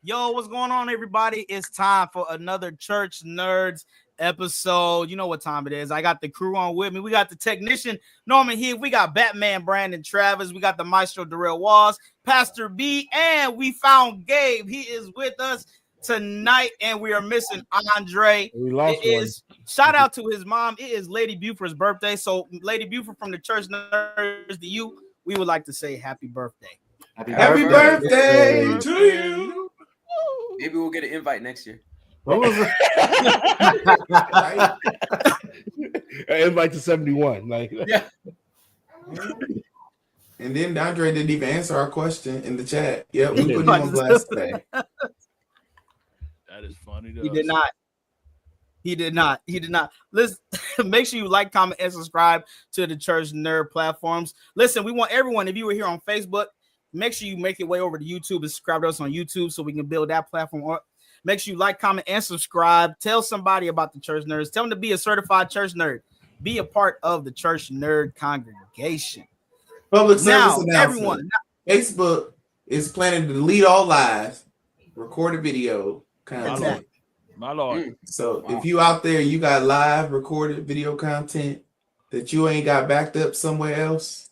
Yo, what's going on, everybody? It's time for another Church Nerds episode. You know what time it is. I got the crew on with me. We got the technician Norman here. We got Batman Brandon Travis. We got the Maestro Darrell Walls, Pastor B, and we found Gabe. He is with us tonight, and we are missing Andre. We lost one. Shout out to his mom. It is Lady Buford's birthday. So, Lady Buford from the Church Nerds to you, we would like to say happy birthday. Happy birthday to you. Maybe we'll get an invite next year. What was it? An invite to 71. Like, yeah. And then Andre didn't even answer our question in the chat. Yeah, we put him on blast today. That is funny. He did not. He did not. He did not. Listen, make sure you like, comment, and subscribe to the Church Nerd platforms. Listen, we want everyone, if you were here on Facebook, make sure you make your way over to YouTube and subscribe to us on YouTube so we can build that platform up. Make sure you like, comment, and subscribe. Tell somebody about the Church Nerds. Tell them to be a certified Church Nerd. Be a part of the Church Nerd congregation. Public service Now, announcement. everyone. Facebook is planning to delete all live recorded video content. My Lord. So if you out there, you got live recorded video content that you ain't got backed up somewhere else,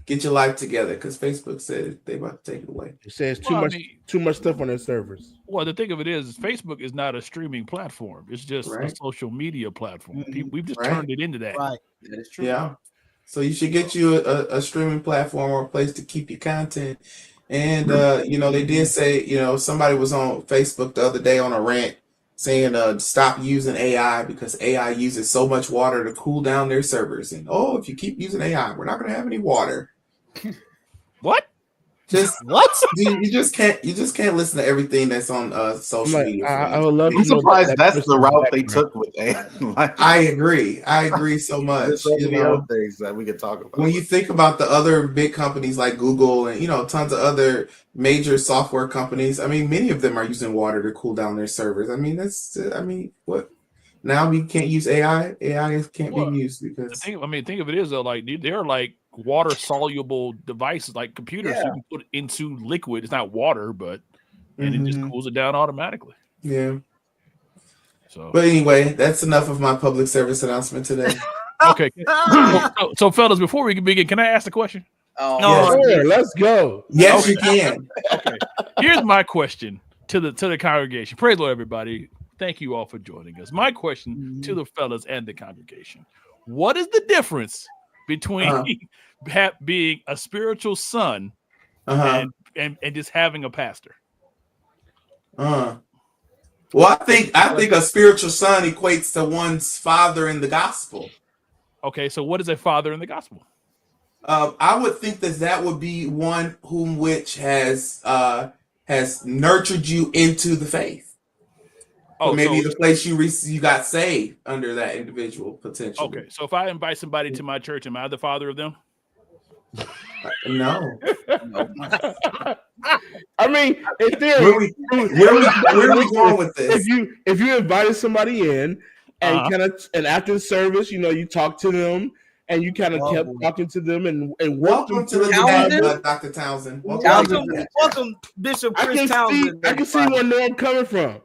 get your life together, because Facebook said they about to take it away. it says too much stuff on their servers. Well, the thing of it is Facebook is not a streaming platform. It's just a social media platform. We've just turned it into that. Right. That is true. Yeah. So you should get you a streaming platform or a place to keep your content. And, they did say, somebody was on Facebook the other day on a rant saying stop using AI because AI uses so much water to cool down their servers. And, if you keep using AI, we're not going to have any water. What? Just what? You just can't listen to everything that's on social media. I would love. I'm surprised that's the route they took with AI. I agree so much. There's so many other things that we could talk about. When you think about the other big companies like Google and tons of other major software companies, I mean, many of them are using water to cool down their servers. I mean, what? Now we can't use AI. AI can't be used because. Think of it is though, like they're like water soluble devices, like computers you can put into liquid. It's not water, but and it just cools it down automatically. Yeah. So, but anyway, that's enough of my public service announcement today. Okay. So fellas, before we begin, can I ask a question? Sure, let's go. Yes, you can. Okay. Here's my question to the congregation. Praise the Lord, everybody. Thank you all for joining us. My question to the fellas and the congregation: what is the difference between being a spiritual son and just having a pastor? Well, I think a spiritual son equates to one's father in the gospel. Okay, so what is a father in the gospel? I would think that would be one which has nurtured you into the faith. Oh, maybe the place you got saved under that individual potentially. Okay, so if I invite somebody to my church, am I the father of them? No. I mean, in theory, where are we going with this? If you invited somebody in and and after the service, you talk to them and you kind of kept talking to them and welcome to the Dr. Townsend. Welcome, Bishop Chris Townsend. I can see where Norm coming from.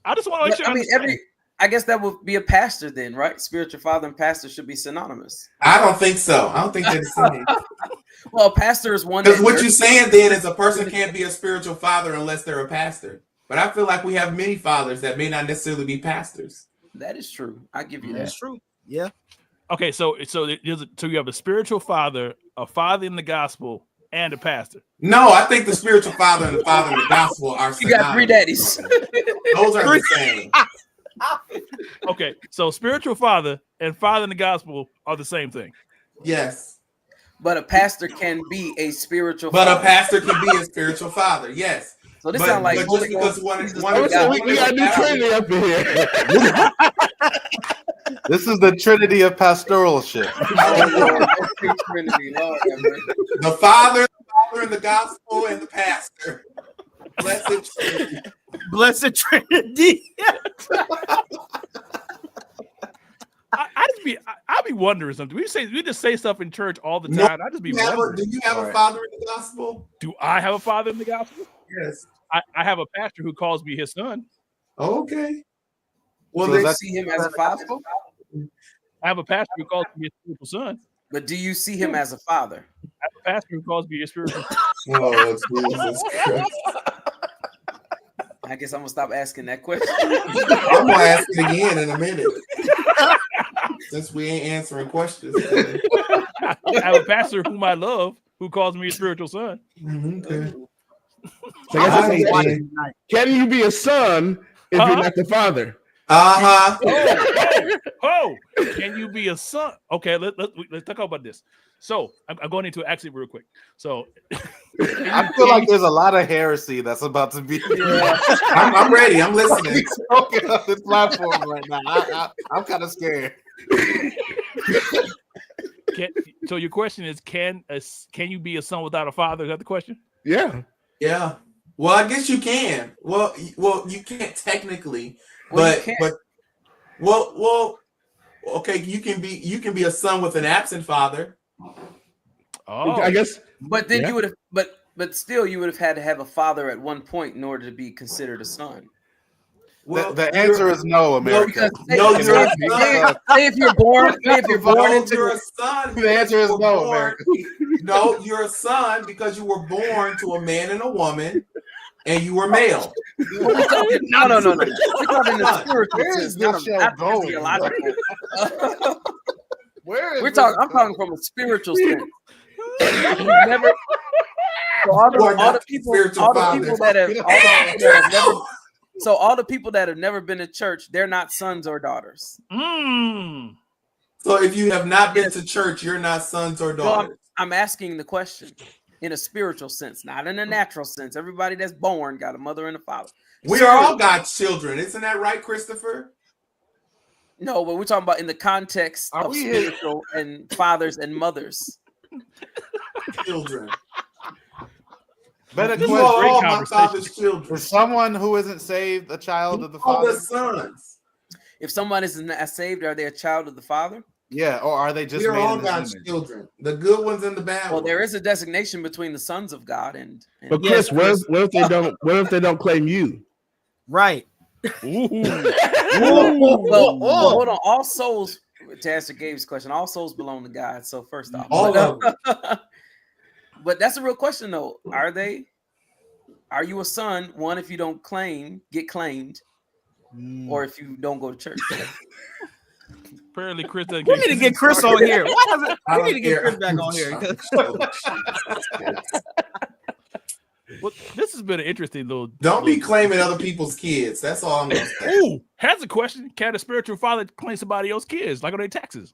I just want to make sure. I guess that would be a pastor then, right? Spiritual father and pastor should be synonymous. I don't think so. I don't think they're the same. Well, a pastor is one. Because what you're saying then is a person can't be a spiritual father unless they're a pastor. But I feel like we have many fathers that may not necessarily be pastors. That is true. I give you that. That's true. Yeah. Okay, so you have a spiritual father, a father in the gospel, and a pastor. No, I think the spiritual father and the father in the gospel are synonymous. You got three daddies. Those are the same. Okay, so spiritual father and father in the gospel are the same thing. Yes. But a pastor can be a spiritual But father. a pastor can be a spiritual father. Yes. So this sounds like but just because one Jesus one is God. We got new Trinity up in here. This is the Trinity of pastoralship. Trinity, Lord have mercy. the Father in the gospel, and the pastor. Blessed Trinity. Blessed Trinity. I be wondering something. We just say stuff in church all the time. I just be wondering. Do you have a father in the gospel? Do I have a father in the gospel? Yes. I have a pastor who calls me his son. Okay. Well, Do they you see him as a father? I have a pastor who calls me his spiritual son. But do you see him as a father? I have a pastor who calls me his spiritual son. Oh, Jesus Christ. I guess I'm gonna stop asking that question. I'm gonna ask it again in a minute. Since we ain't answering questions. I have a pastor whom I love who calls me a spiritual son. Okay. So I guess can you be a son if you're not the father? Oh, can you be a son? Okay, let's talk about this. So I'm going into action real quick. So I feel like there's a lot of heresy that's about to be. Yeah. I'm ready. I'm listening. Smoking on this platform right now. I'm kind of scared. So your question is, can you be a son without a father? Is that the question? Yeah. Yeah. Well, I guess you can. Well, you can't technically, but okay, you can be a son with an absent father. Oh, I guess. But then you would have, but still, you would have had to have a father at one point in order to be considered a son. Well, the answer is no, America. Say if you're born into you're a son. The answer is no, America. No, you're a son because you were born to a man and a woman, and you were male. No. We're talking the spiritual sense, not physiological. I'm talking from a spiritual sense. Never. So all the people that have never been to church, they're not sons or daughters. So if you have not been to church, you're not sons or daughters. No, I'm asking the question in a spiritual sense, not in a natural sense. Everybody that's born got a mother and a father. We are all God's children. Isn't that right, Christopher? No, but we're talking about in the context of spiritual and fathers and mothers. Children. Better question. All my father's children. Is someone who isn't saved a child of the all father? the sons. If someone isn't saved, are they a child of the father? Yeah, or are they just? We're all God's children, the good ones and the bad ones. Well, there is a designation between the sons of God and but Chris, what if they don't? What if they don't claim you? Right. Well, hold on. All souls, to answer Gabe's question, all souls belong to God. So first off, all of them. But that's a real question, though. Are they? Are you a son? One, if you don't get claimed, or if you don't go to church. Apparently, Chris. We need to get Chris on here. We need to get Chris back on here. Well, this has been an interesting little. Don't be claiming other people's kids. That's all I'm gonna say. Ooh, has a question. Can a spiritual father claim somebody else's kids, like on their taxes?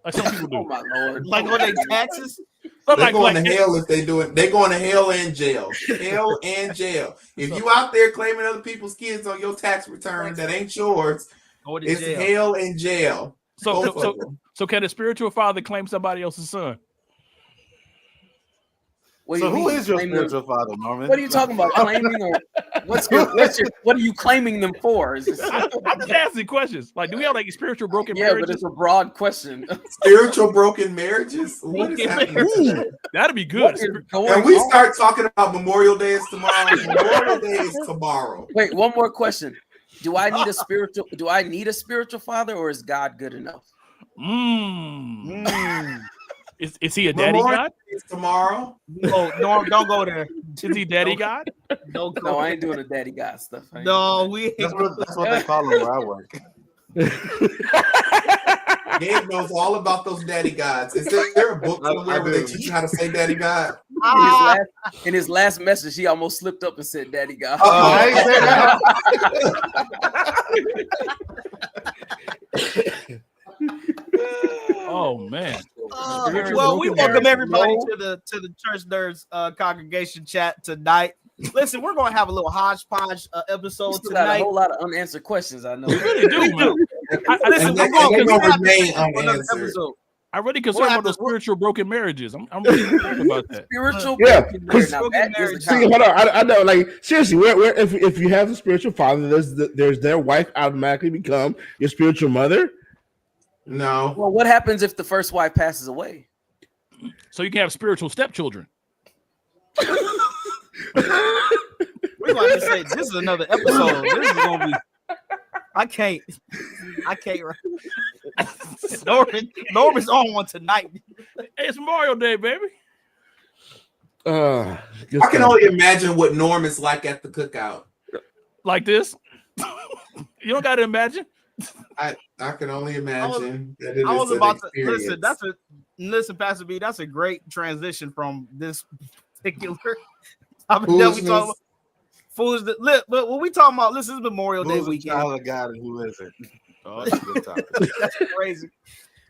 Like some people do. Oh my Lord! Like on their taxes? They're going to hell if they do it. They're going to hell and jail. Hell and jail. If you out there claiming other people's kids on your tax return that ain't yours, it's hell and jail. So can a spiritual father claim somebody else's son? So who is your spiritual father, Norman? What are you talking about? Claiming or what are you claiming them for? I'm just asking questions. Like, do we have like spiritual broken marriages? marriages? But it's a broad question. Spiritual broken marriages? What is happening? That'd be good. And we start talking about Memorial Day is tomorrow. Memorial Day is tomorrow. Wait, one more question. Do I need a spiritual father, or is God good enough? Is he a daddy God? Tomorrow? No, don't go there. Is he daddy God? Don't go no, I ain't doing the daddy God stuff. No, that's what they call him where I work. Gabe knows all about those daddy gods. Is there a book somewhere where they teach you how to say daddy God? In his last message, he almost slipped up and said daddy God. I ain't say that. Oh man. Well, we welcome everybody to the Church Nerds congregation chat tonight. Listen, we're gonna have a little hodgepodge episode tonight. Got a whole lot of unanswered questions. I know. We really do, man. Listen, we're gonna remain unanswered. I'm really concerned about those spiritual broken marriages. I'm really concerned about that. Spiritual broken marriage. See, hold on. I know, like seriously, if you have a spiritual father, there's their wife automatically become your spiritual mother. No. Well, what happens if the first wife passes away? So you can have spiritual stepchildren. We're going to say this is another episode. This is gonna be. I can't. Norman's on one tonight. Hey, it's Memorial Day, baby. I can only imagine what Norm is like at the cookout. Like this? You don't got to imagine. I can only imagine. I was about to listen. Listen, Pastor B. That's a great transition from this particular topic that we talking about. Foolishness. But when we talking about, listen, it's Memorial Day weekend. Child of God and who isn't? Oh, that's a good topic. That's crazy.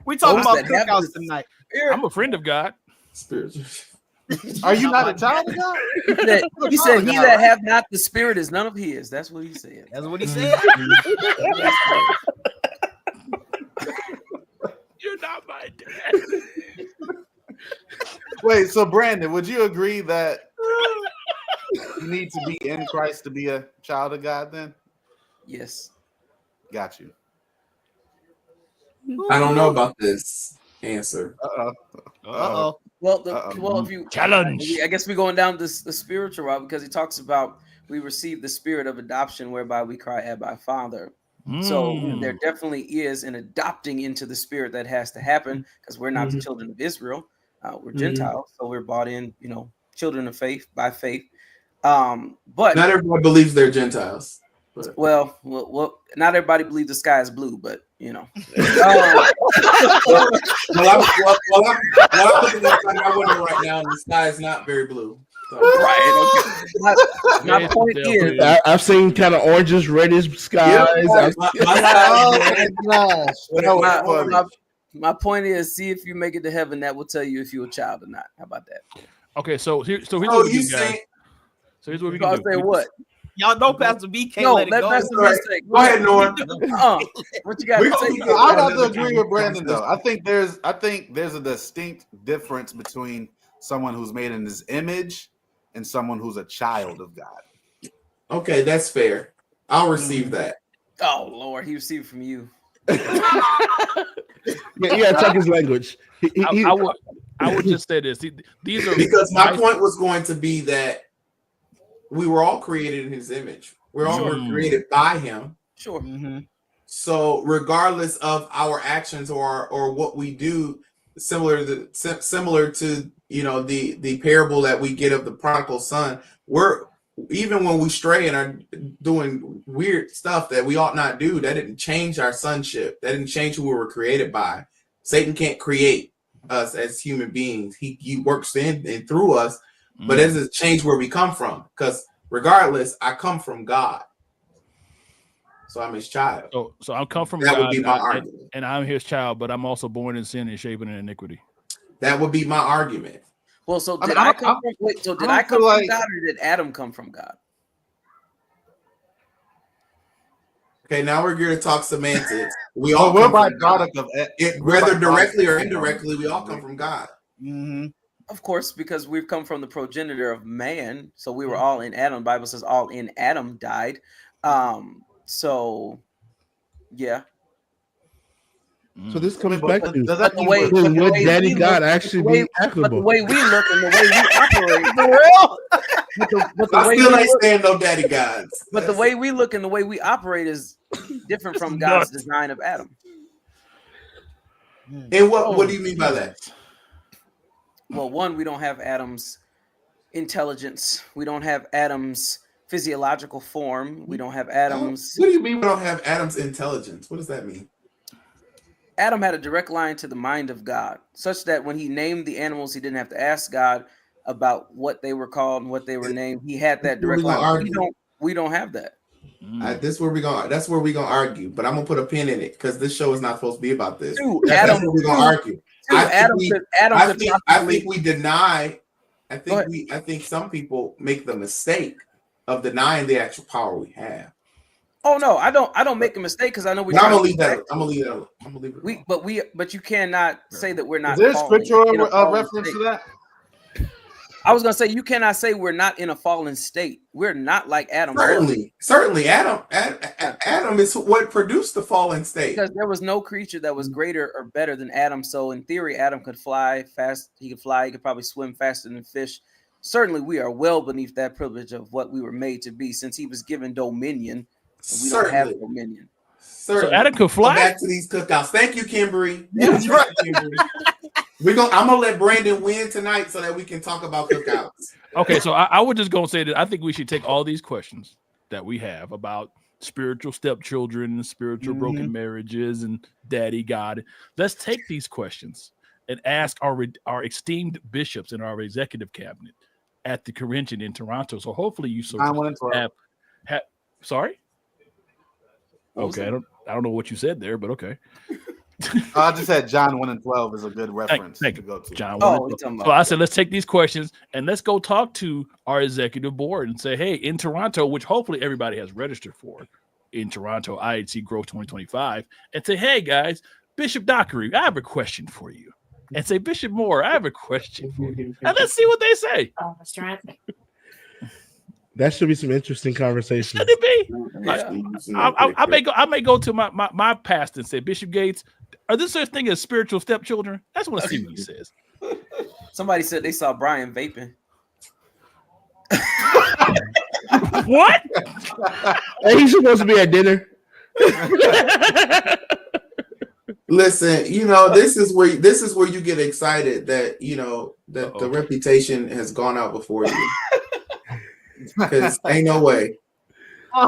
We talking about cookouts tonight. I'm a friend of God. Spiritual. Are you not a child of God? He said, "He that have not the Spirit is none of his." That's what he said. That's what he said. You're not my dad. Wait, so Brandon, would you agree that you need to be in Christ to be a child of God then? Yes. Got you. I don't know about this answer. Uh-oh. Well, if you challenge, I guess we're going down this the spiritual route because he talks about we receive the spirit of adoption whereby we cry, Abba, Father. So there definitely is an adopting into the spirit that has to happen because we're not the children of Israel. We're Gentiles, so we're bought in, children of faith by faith. But not everyone believes they're Gentiles. But. Well, not everybody believes the sky is blue, but I'm looking at my window right now, and the sky is not very blue. So. Right. Okay. My point is, I've seen kind of oranges, reddish skies. My point is, see if you make it to heaven. That will tell you if you're a child or not. How about that? Okay, so here's what we do, guys. So here's what we can do. Say what? Y'all know Pastor B can't let it go. Pastor B say, go ahead, Norm. What you got to say? I got to agree with Brandon though. I think there's a distinct difference between someone who's made in his image and someone who's a child of God. Okay, that's fair. I'll receive that. Oh Lord, he received from you. Yeah, check his language. I would just say this. These are because my point was going to be that we were all created in his image. We're all were created by him. Sure. Mm-hmm. So regardless of our actions or what we do, similar to the parable that we get of the prodigal son, we're even when we stray and are doing weird stuff that we ought not do, that didn't change our sonship. That didn't change who we were created by. Satan can't create us as human beings. He works in and through us, but it doesn't change where we come from. Because regardless, I come from God. So I'm his child. So I come from that God. Would be my argument. And I'm his child, but I'm also born in sin and shapen in iniquity. That would be my argument. Well, so did I come from God or did Adam come from God? Okay, now we're going to talk semantics. We all we're byproduct of it, whether directly or indirectly, we all come from God. Mm-hmm. Of course, because we've come from the progenitor of man. So we were all in Adam. The Bible says all in Adam died. So, yeah. So this comes back to would Daddy God actually be applicable? But the way we look and the way we operate, I still ain't saying no Daddy Gods. But the way we look and the way we operate is different from God's design of Adam. And what do you mean by that? Well, one, we don't have Adam's intelligence. We don't have Adam's physiological form. We don't have Adam's. What do you mean we don't have Adam's intelligence? What does that mean? Adam had a direct line to the mind of God, such that when he named the animals, he didn't have to ask God about what they were called and what they were named. He had that direct line. We don't have that. That's where we're gonna argue, but I'm gonna put a pin in it because this show is not supposed to be about this. Dude, that's where we're gonna argue. think we deny. I think some people make the mistake of denying the actual power we have. Oh no, I don't make a mistake because I know we're. I'm gonna leave that. I'm gonna leave it. But you cannot say that we're not. Is there scriptural reference to that? I was gonna say you cannot say we're not in a fallen state. We're not like Adam. Certainly, Adam is what produced the fallen state. Because there was no creature that was greater or better than Adam. So in theory, Adam could fly fast. He could fly. He could probably swim faster than fish. Certainly, we are well beneath that privilege of what we were made to be, since he was given dominion. And we don't have dominion. So Adam could fly. Go back to these cookouts. Thank you, Kimberly. That's right, Kimberly. I'm gonna let Brandon win tonight so that we can talk about cookouts. Okay, so I would just go and say that I think we should take all these questions that we have about spiritual stepchildren, spiritual broken marriages, and daddy God. Let's take these questions and ask our esteemed bishops in our executive cabinet at the convention in Toronto. So hopefully you have sorry. Okay, I don't know what you said there, but okay. I just said John 1 and 12 is a good reference to go to. John 1 and 12. So I said, let's take these questions and let's go talk to our executive board and say, hey, in Toronto, which hopefully everybody has registered for in Toronto, IHC Growth 2025, and say, hey, guys, Bishop Dockery, I have a question for you. And say, Bishop Moore, I have a question for you. And let's see what they say. Oh, that's right. That should be some interesting conversation. Should it be? I may go to my pastor and say, Bishop Gates, are there such thing as spiritual stepchildren? I just want to see what he says. Somebody said they saw Brian vaping. What? Hey, he's supposed to be at dinner. Listen, this is where you get excited that the reputation has gone out before you. Because ain't no way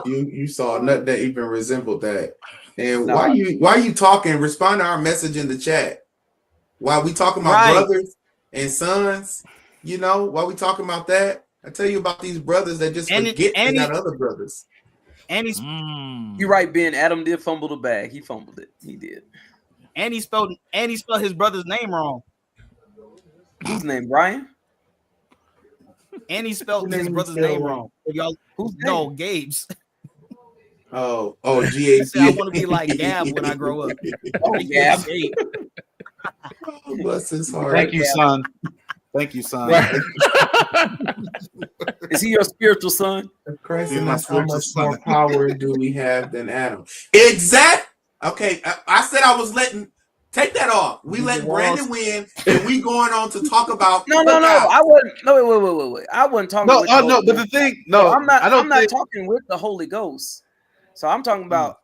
you saw nothing that even resembled that. And why you talking? Respond to our message in the chat. While we talking about brothers and sons, while we talking about that, I tell you about these brothers that just forget they got other brothers. And he's you're right, Ben. Adam did fumble the bag. He fumbled it. He did. And he spelled his brother's name wrong. Whose name? Brian? And he spelled his brother's name wrong. No, Gabe's. Oh, G-A-B. I want to be like Gab when I grow up. Gab. Oh, bless his heart. Thank you, son. Thank you, son. Is he your spiritual son? Christ in us, how much more power do we have than Adam? Exact. Okay, I said I was take that off. We let Brandon win, and we going on to talk about. No. I wasn't. No, wait. I wasn't talking. No. But the thing, I'm not. I'm not talking with the Holy Ghost. So I'm talking about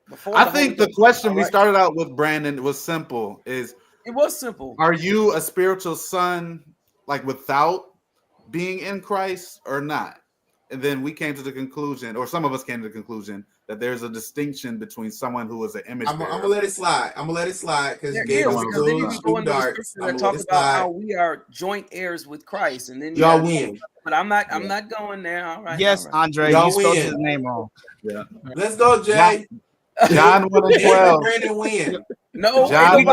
before. I think the question we started out with, Brandon, was simple. It was simple. Are you a spiritual son, like without being in Christ, or not? And then we came to the conclusion, or some of us came to the conclusion, that there's a distinction between someone who is an image bearer. I'm gonna let it slide. Because then you go into the scripture that talk about how we are joint heirs with Christ, and then y'all win. But I'm not going there. All right. Yes, all right. Andre, you spelled his name wrong. Yeah. Let's go, Jay. John 1 and 12. Brandon win. No, John, we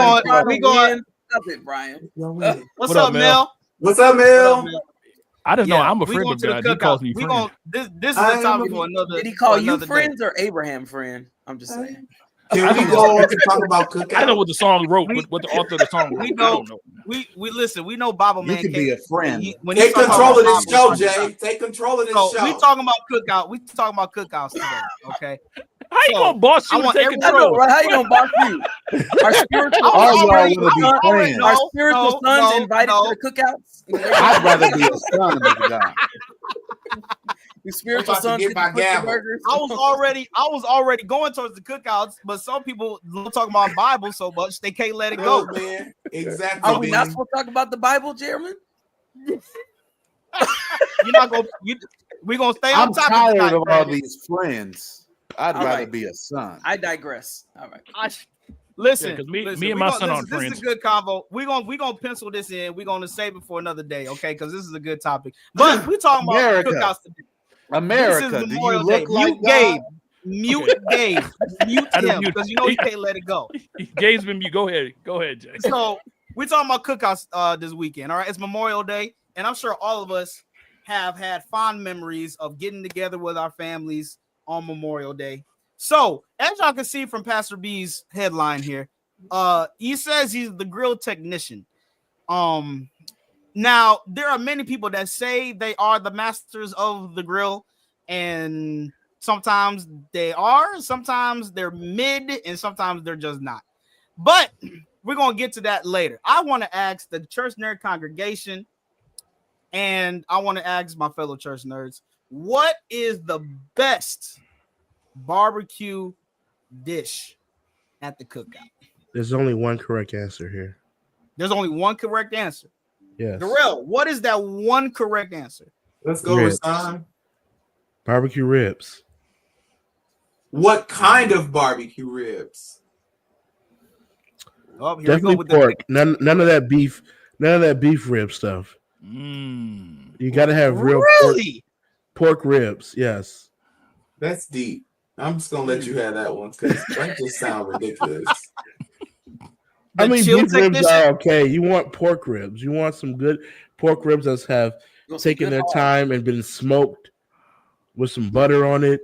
going. Stop it, Brian. What's up, Mel? What's up, Mel? I just know I'm a friend of God. He calls me friend. This is the topic for another. Did he call you friends or Abraham friend? I'm just saying. Can we go on to talk about cookout? I know what the song wrote. What the author of the song wrote. We listen. We know Bible Man can be a friend. Take control of this show, Jay. Take control of this show. We talking about cookout. We talking about cookouts today. Okay. How you gonna boss you? I know, right? How you gonna boss you? Our spiritual sons invited to the cookouts. I'd rather be a son of God. The spiritual sons get my gavel. I was already going towards the cookouts, but some people don't talk about Bible so much they can't let it go. Man. Exactly. Are we not supposed to talk about the Bible, Jeremy? You're not gonna. We're gonna stay on topic. I'm tired of all these friends. I'd rather be a son. I digress. All right. Listen, because me and my son aren't friends. This is a good convo. We're gonna pencil this in. We're gonna save it for another day, okay? Because this is a good topic. But we're talking about cookouts today. America, do you look like Gabe? Mute Gabe. Mute him because you know he can't let it go. Gabe's been mute. Go ahead, Jay. So we're talking about cookouts this weekend. All right, it's Memorial Day, and I'm sure all of us have had fond memories of getting together with our families on Memorial Day. So, as y'all can see from Pastor B's headline here, he says he's the grill technician. Now there are many people that say they are the masters of the grill, and sometimes they are, sometimes they're mid, and sometimes they're just not. But we're gonna get to that later. I want to ask the church nerd congregation, and I want to ask my fellow church nerds, what is the best barbecue dish at the cookout? There's only one correct answer here. There's only one correct answer. Yes. Darrell, what is that one correct answer? Let's go, Rasan. Barbecue ribs. What kind of barbecue ribs? Oh, here Definitely we go with pork. None of that beef. None of that beef rib stuff. You got to have real pork ribs. Yes. That's deep. I'm just gonna let you have that one because that just sounds ridiculous. I mean, beef ribs are okay. You want pork ribs. You want some good pork ribs that have taken their time and been smoked with some butter on it.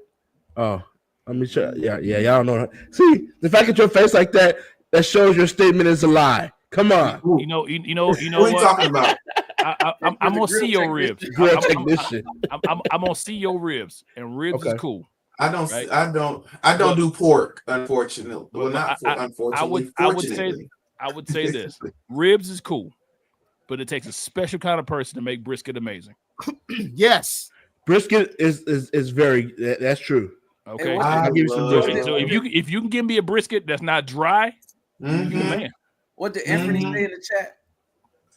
Oh, I mean, yeah, y'all know. See, the fact that your face like that shows your statement is a lie. Come on. You know what are you talking about? I'm gonna see your ribs. Grill technician. I'm gonna see your ribs, and ribs is cool. I don't do pork, unfortunately. Well, not unfortunately. I would say this: ribs is cool, but it takes a special kind of person to make brisket amazing. Yes, brisket is very. That's true. Okay, I'll give you some brisket. So if you can give me a brisket that's not dry, you're the man. What did Anthony say in the chat?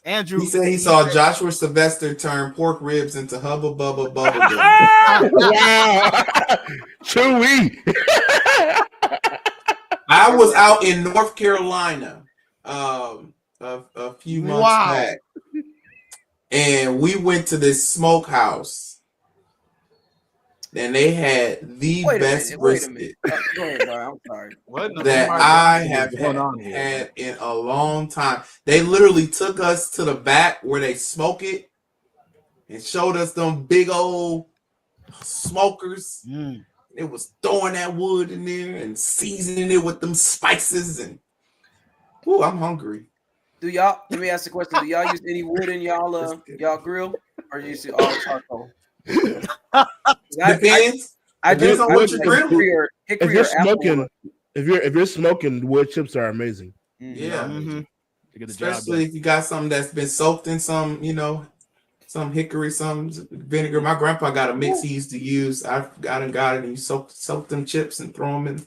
Andrew, he said he saw Joshua Sylvester turn pork ribs into Hubba Bubba Bubba Gum. Wow, chewy. I was out in North Carolina a few months back, and we went to this smokehouse, and they had the best brisket I'm sorry. that I have had in a long time. They literally took us to the back where they smoke it and showed us them big old smokers. It was throwing that wood in there and seasoning it with them spices, and I'm hungry. Let me ask the question. Do y'all use any wood in y'all grill, or you use all charcoal? Depends. I do on what you're grilling. If you're smoking, wood chips are amazing. Yeah, especially if you got something that's been soaked in some, some hickory, some vinegar. My grandpa got a mix he used to use. I got it, and you soak them chips and throw them in,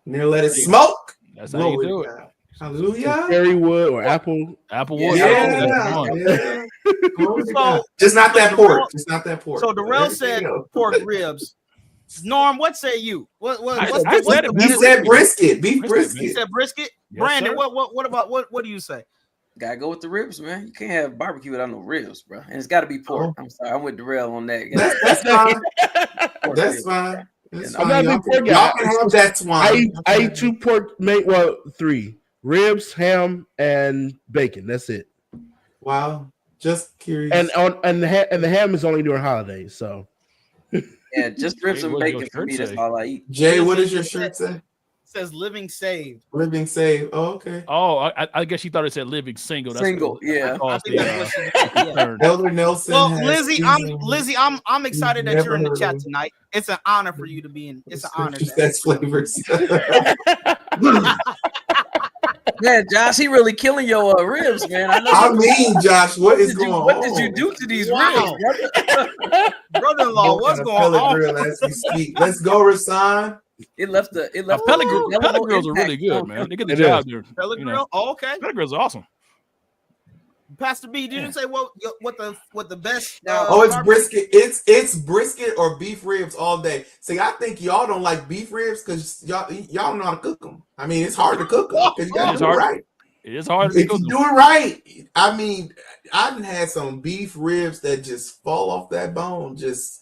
and then let it smoke. That's how you do it. Hallelujah. Cherry wood or apple wood. Yeah. So, just not that pork. Just not that pork. So Darrell said pork ribs. Norm, what say you? He said brisket. Beef brisket. He said brisket. Yes, Brandon, sir. What about what do you say? Gotta go with the ribs, man. You can't have barbecue without no ribs, bro. And it's got to be pork. I'm sorry, I'm with Darrell on that. That's fine. That's fine. I'm not a big pork guy. Y'all can have that swine. I eat 2 pork, 3 ribs, ham, and bacon. That's it. Wow, just curious. And the ham is only during holidays. So yeah, just ribs and bacon for me. That's all I eat. Jay, what does your shirt say? Says living saved. Living saved. Oh, okay. Oh, I guess she thought it said living single. That's single, yeah. I think that's what Elder Nelson. Well, Lizzie, I'm excited that you're in the chat tonight. It's an honor for you to be in. It's an honor. That's flavors. Man, Josh, he really killing your ribs, man. I mean, Josh, what is going on? What did you do to these ribs, brother-in-law? What's going on? As we speak. Let's go, Rasan. It left pellet grills are really good, man. They get the job there. Pellet grill, okay. Pellet grills are awesome. Pastor B, did you say what the best? It's brisket. It's brisket or beef ribs all day. See, I think y'all don't like beef ribs because y'all don't know how to cook them. I mean, it's hard to cook them because you got to do it right. It is hard if you do it right. I mean, I've had some beef ribs that just fall off that bone. Just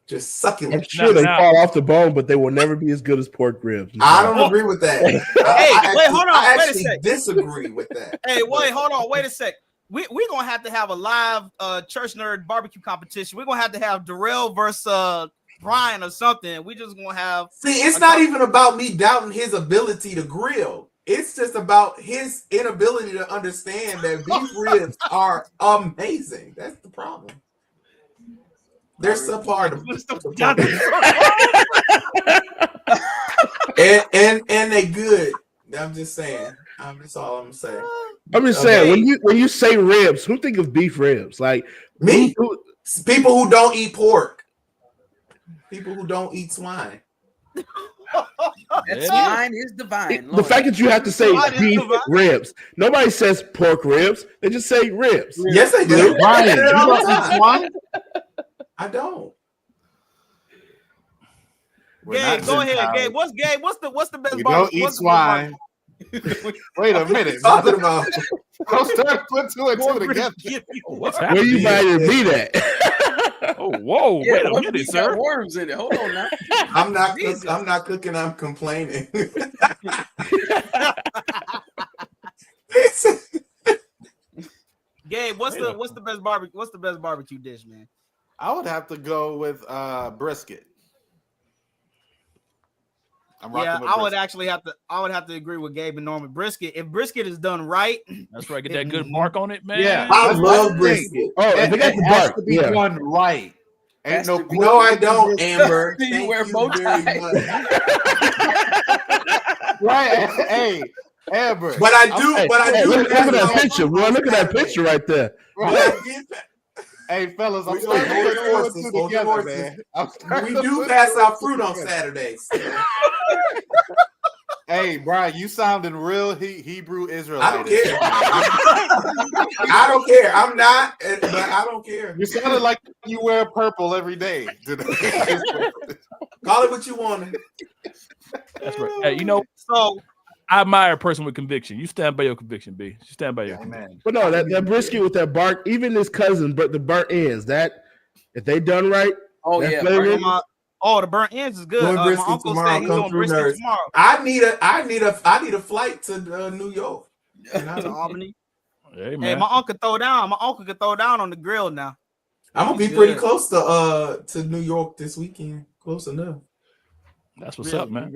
Just sucking. I'm sure they fall off the bone, but they will never be as good as pork ribs. I don't agree with that. Hold on. I Wait a actually sec. disagree with that. Hey, wait, hold on. Wait a sec. We're gonna have to have a live church nerd barbecue competition. We're gonna have Darrell versus Brian or something. We just gonna have. See, it's not even about me doubting his ability to grill. It's just about his inability to understand that beef ribs are amazing. That's the problem. They're subpar and they good. I'm just saying. That's all I'm saying. I'm just saying when you say ribs, who think of beef ribs? Like me, people who don't eat pork, people who don't eat swine. Swine is divine. The fact that you have to say beef ribs, nobody says pork ribs. They just say ribs. Yes, they do. Brian, you don't eat swine? I don't. Gabe, go ahead, Gabe. What's the best? We don't eat swine. Wait a minute. Talking about. Don't start putting two and two together. Where you buying your meat at? Oh, whoa! Yeah, wait a minute, sir. Got worms in it. Hold on now. I'm not cooking. I'm complaining. Gabe, what's the best barbecue? What's the best barbecue dish, man? I would have to go with brisket. I would actually have to agree with Gabe and Norman. Brisket, if brisket is done right, that's right. Get that good mark on it, man. Yeah, I love brisket. Oh, if they got the has bark, to be done right. Ain't no, I don't, Amber. Do you Thank wear you bow very tie? much. Right? Hey, Amber. But I do. Look at that picture, boy. Look at that picture right there. Right. Hey, fellas, I'm starting to put two together, man. We do pass out fruit on Saturdays. Hey, Brian, you sounding real Hebrew Israelite. I don't care. I don't care. I'm not, but I don't care. You sounded like you wear purple every day. Call it what you want. That's right. Hey, so I admire a person with conviction. You stand by your conviction, B. You stand by your conviction. But no, that brisket with that bark, even his cousin, but the burnt ends, that if they done right, the burnt ends is good. My uncle said he's doing brisket tomorrow. I need a flight to New York. To Albany. Hey, my uncle throw down. My uncle can throw down on the grill now. I'm gonna be pretty close to New York this weekend. Close enough. That's what's up, man.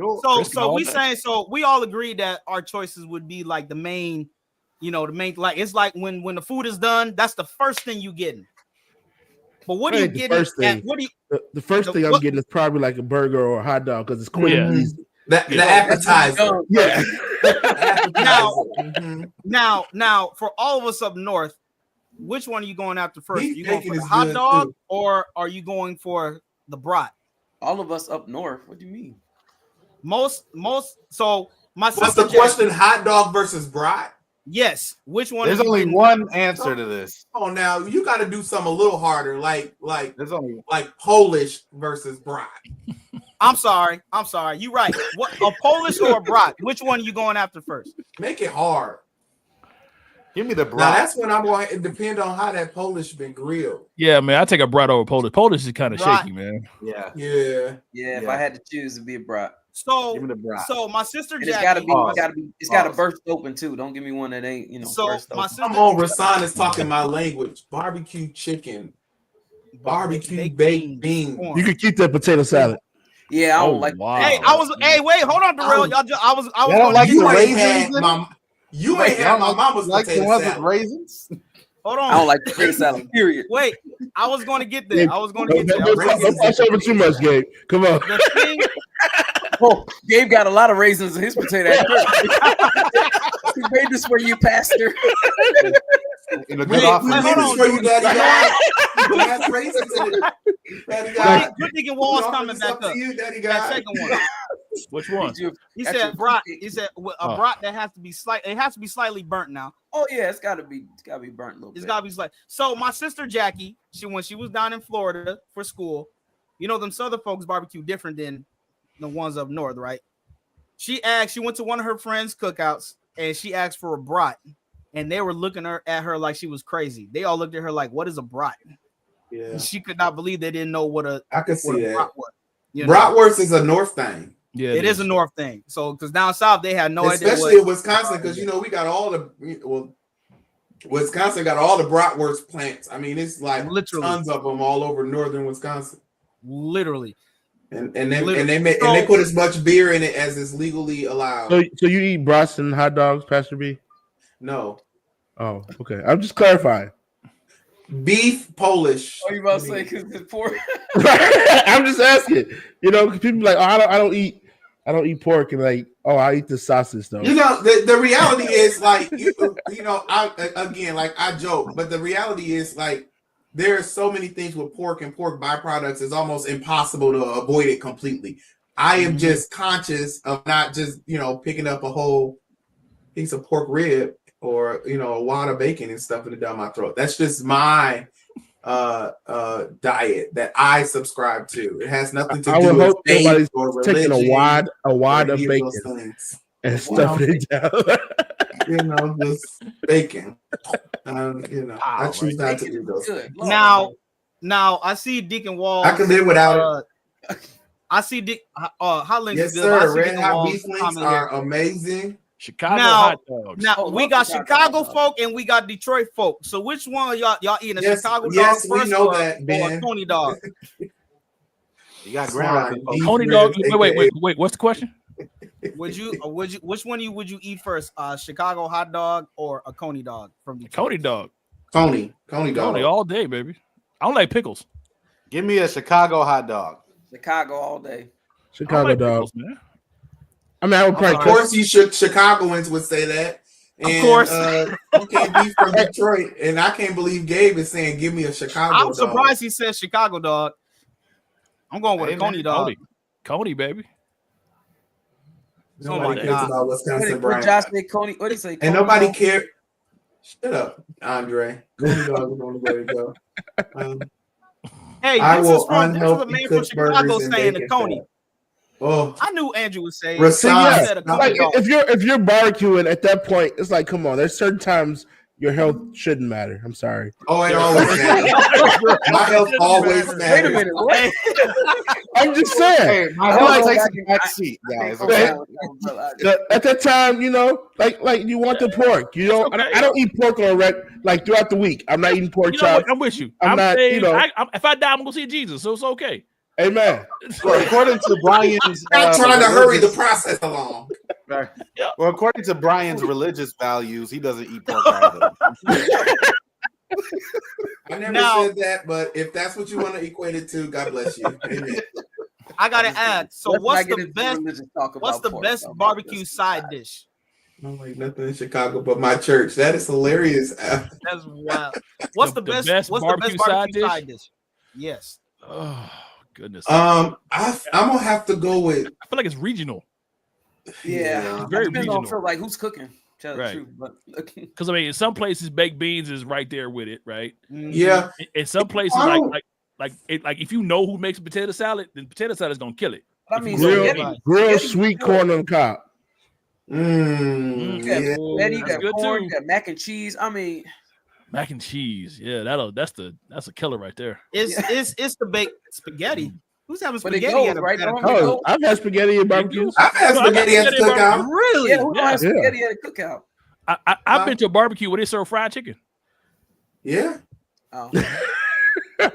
So we all agreed that our choices would be like the main, like it's like when the food is done, that's the first thing you getting. But what do you get? The first thing I'm getting is probably like a burger or a hot dog because it's quick and easy. The appetizer. Yeah. Now, for all of us up north, which one are you going after first? Are you going for the hot dog or are you going for the brat? All of us up north. What do you mean? Most. So my what's the question? Hot dog versus brat? Yes. Which one? There's only one answer to this. Oh, now you got to do something a little harder, like Polish versus brat. I'm sorry. You right. What, a Polish or a brat? Which one are you going after first? Make it hard. Give me the brat. Now that's when I'm going. It depends on how that Polish been grilled. Yeah, man. I take a brat over Polish. Polish is kind of shaky, man. Yeah. If I had to choose, it'd be a brat. So, give me the brat. So my sister Jackie, it's gotta burst open too. Don't give me one that ain't, burst open. Come on, Rasan is talking my language. Barbecue chicken, barbecue baked beans. You can keep that potato salad. Yeah, I don't like. Wow. Hey, wait, hold on, Darrell. I was don't like the raisins. You ain't had my mama's like potato the ones salad. with raisins. Hold on. I don't like the potato salad. Period. Wait, I was going to get there. Don't pass over too much, Gabe. Come on. Gabe got a lot of raisins in his potato. He made this for you, Pastor. In a good office. For you, Daddy. Good thinking Wall's coming back up. That second one. Which one? He said brat. He said a brat that has to be it has to be slightly burnt now. Oh yeah, it's gotta be burnt a little bit. It's gotta be slight. So my sister Jackie, when she was down in Florida for school, them Southern folks barbecue different than the ones up north, right? She went to one of her friends' cookouts and she asked for a brat, and they were looking at her like she was crazy. They all looked at her like, "What is a brat?" Yeah, she could not believe they didn't know what a I could see that. brat was. You know? Bratwurst is a North thing. Yeah, it is a North thing. So because down south they had no idea. Especially in Wisconsin, because we got all the Wisconsin got all the bratwurst plants. I mean, it's like literally tons of them all over northern Wisconsin. Literally. And they put as much beer in it as is legally allowed. So you eat brats and hot dogs, Pastor B? No. Oh, okay. I'm just clarifying. Beef Polish. Oh, you about to say because it's pork? I'm just asking. People like, I don't eat pork, and like, I eat the sausage though. The reality is like I joke, but the reality is like there are so many things with pork and pork byproducts. It's almost impossible to avoid it completely. I am just conscious of not just picking up a whole piece of pork rib or a wad of bacon and stuffing it down my throat. That's just my diet that I subscribe to. It has nothing to do with faith or religion. Taking a wad of bacon and stuffing it down. Just bacon. I choose not to do those things. Now I see Deacon Wall. I can live without it. I see Dick. Hot links. Yes, sir. Red hot beef links are amazing. Chicago hot dogs. Now we got Chicago folk and we got Detroit folk. So which one y'all eating? A Chicago dog first, we know that, or a Coney dog? You got ground. Coney dog. Wait. What's the question? Which one would you eat first? Chicago hot dog or a Coney dog from Detroit? Coney dog. Coney dog. Coney all day, baby. I don't like pickles. Give me a Chicago hot dog. Chicago all day. Chicago like dog. Pickles, man. I mean, I would probably. Of course, Chicagoans would say that. And, of course, you can't be from Detroit, and I can't believe Gabe is saying, "Give me a Chicago." I'm surprised he said Chicago dog. I'm going with a Coney dog. Coney, baby. Nobody cares about Wisconsin, Brian. Josh said Coney. What did he say? And nobody cares. Shut up, Andre. Coney dog is on the way to go. Hey, this is a man from Chicago saying the Coney. Oh, I knew Andrew was saying. Like, if you're barbecuing at that point, it's like, come on. There's certain times your health shouldn't matter. I'm sorry. Oh, it always matters. My health always matters. Wait a minute. What? I'm just saying. Hey, my health takes a back seat, guys. Okay? At that time, like you want the pork. I don't eat pork on throughout the week. I'm not eating pork chops. I'm with you. I'm not. Saying, if I die, I'm gonna see Jesus, so it's okay. Amen. Well, according to Brian's, I'm trying to hurry the process along. Right. Well, according to Brian's religious values, he doesn't eat pork either. I never said that, but if that's what you want to equate it to, God bless you. Amen. I gotta ask. So what's the best barbecue side dish? I don't like nothing in Chicago but my church. That is hilarious. That's wild. What's the best barbecue side dish? Yes. Oh goodness. I'm gonna have to go with. I feel like it's regional. Yeah, it's very regional. For like who's cooking. Right. Because in some places baked beans is right there with it, right? Yeah. In some places, like if you know who makes potato salad, then potato salad is gonna kill it. I mean, grilled sweet corn on top. You got corn, you got mac and cheese. I mean, mac and cheese. Yeah, that's a killer right there. It's the baked spaghetti. Who's having spaghetti at a cookout? I've had spaghetti at barbecues. I've had spaghetti at a cookout. Really? Yeah, who has spaghetti at a cookout? I've been to a barbecue where they serve fried chicken. Yeah. Oh. I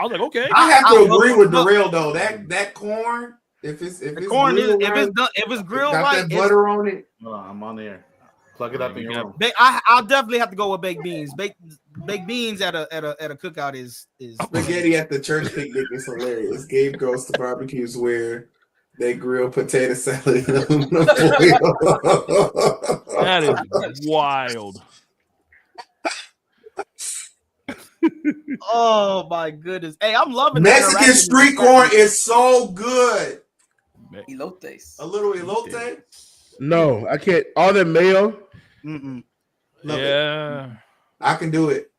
was like, okay. I have to agree with Darrell though. That corn, if it's corn if it's grilled got right, that butter on it. No, I'm on there. Plug it up in your room. I'll definitely have to go with baked beans. Baked beans at a cookout is spaghetti at the church picnic is hilarious. Gabe goes to barbecues where they grill potato salad. That is wild. Oh my goodness! Hey, I'm loving Mexican street corn is so good. Elotes. A little elote. No, I can't. All that mayo. Yeah, I can do it.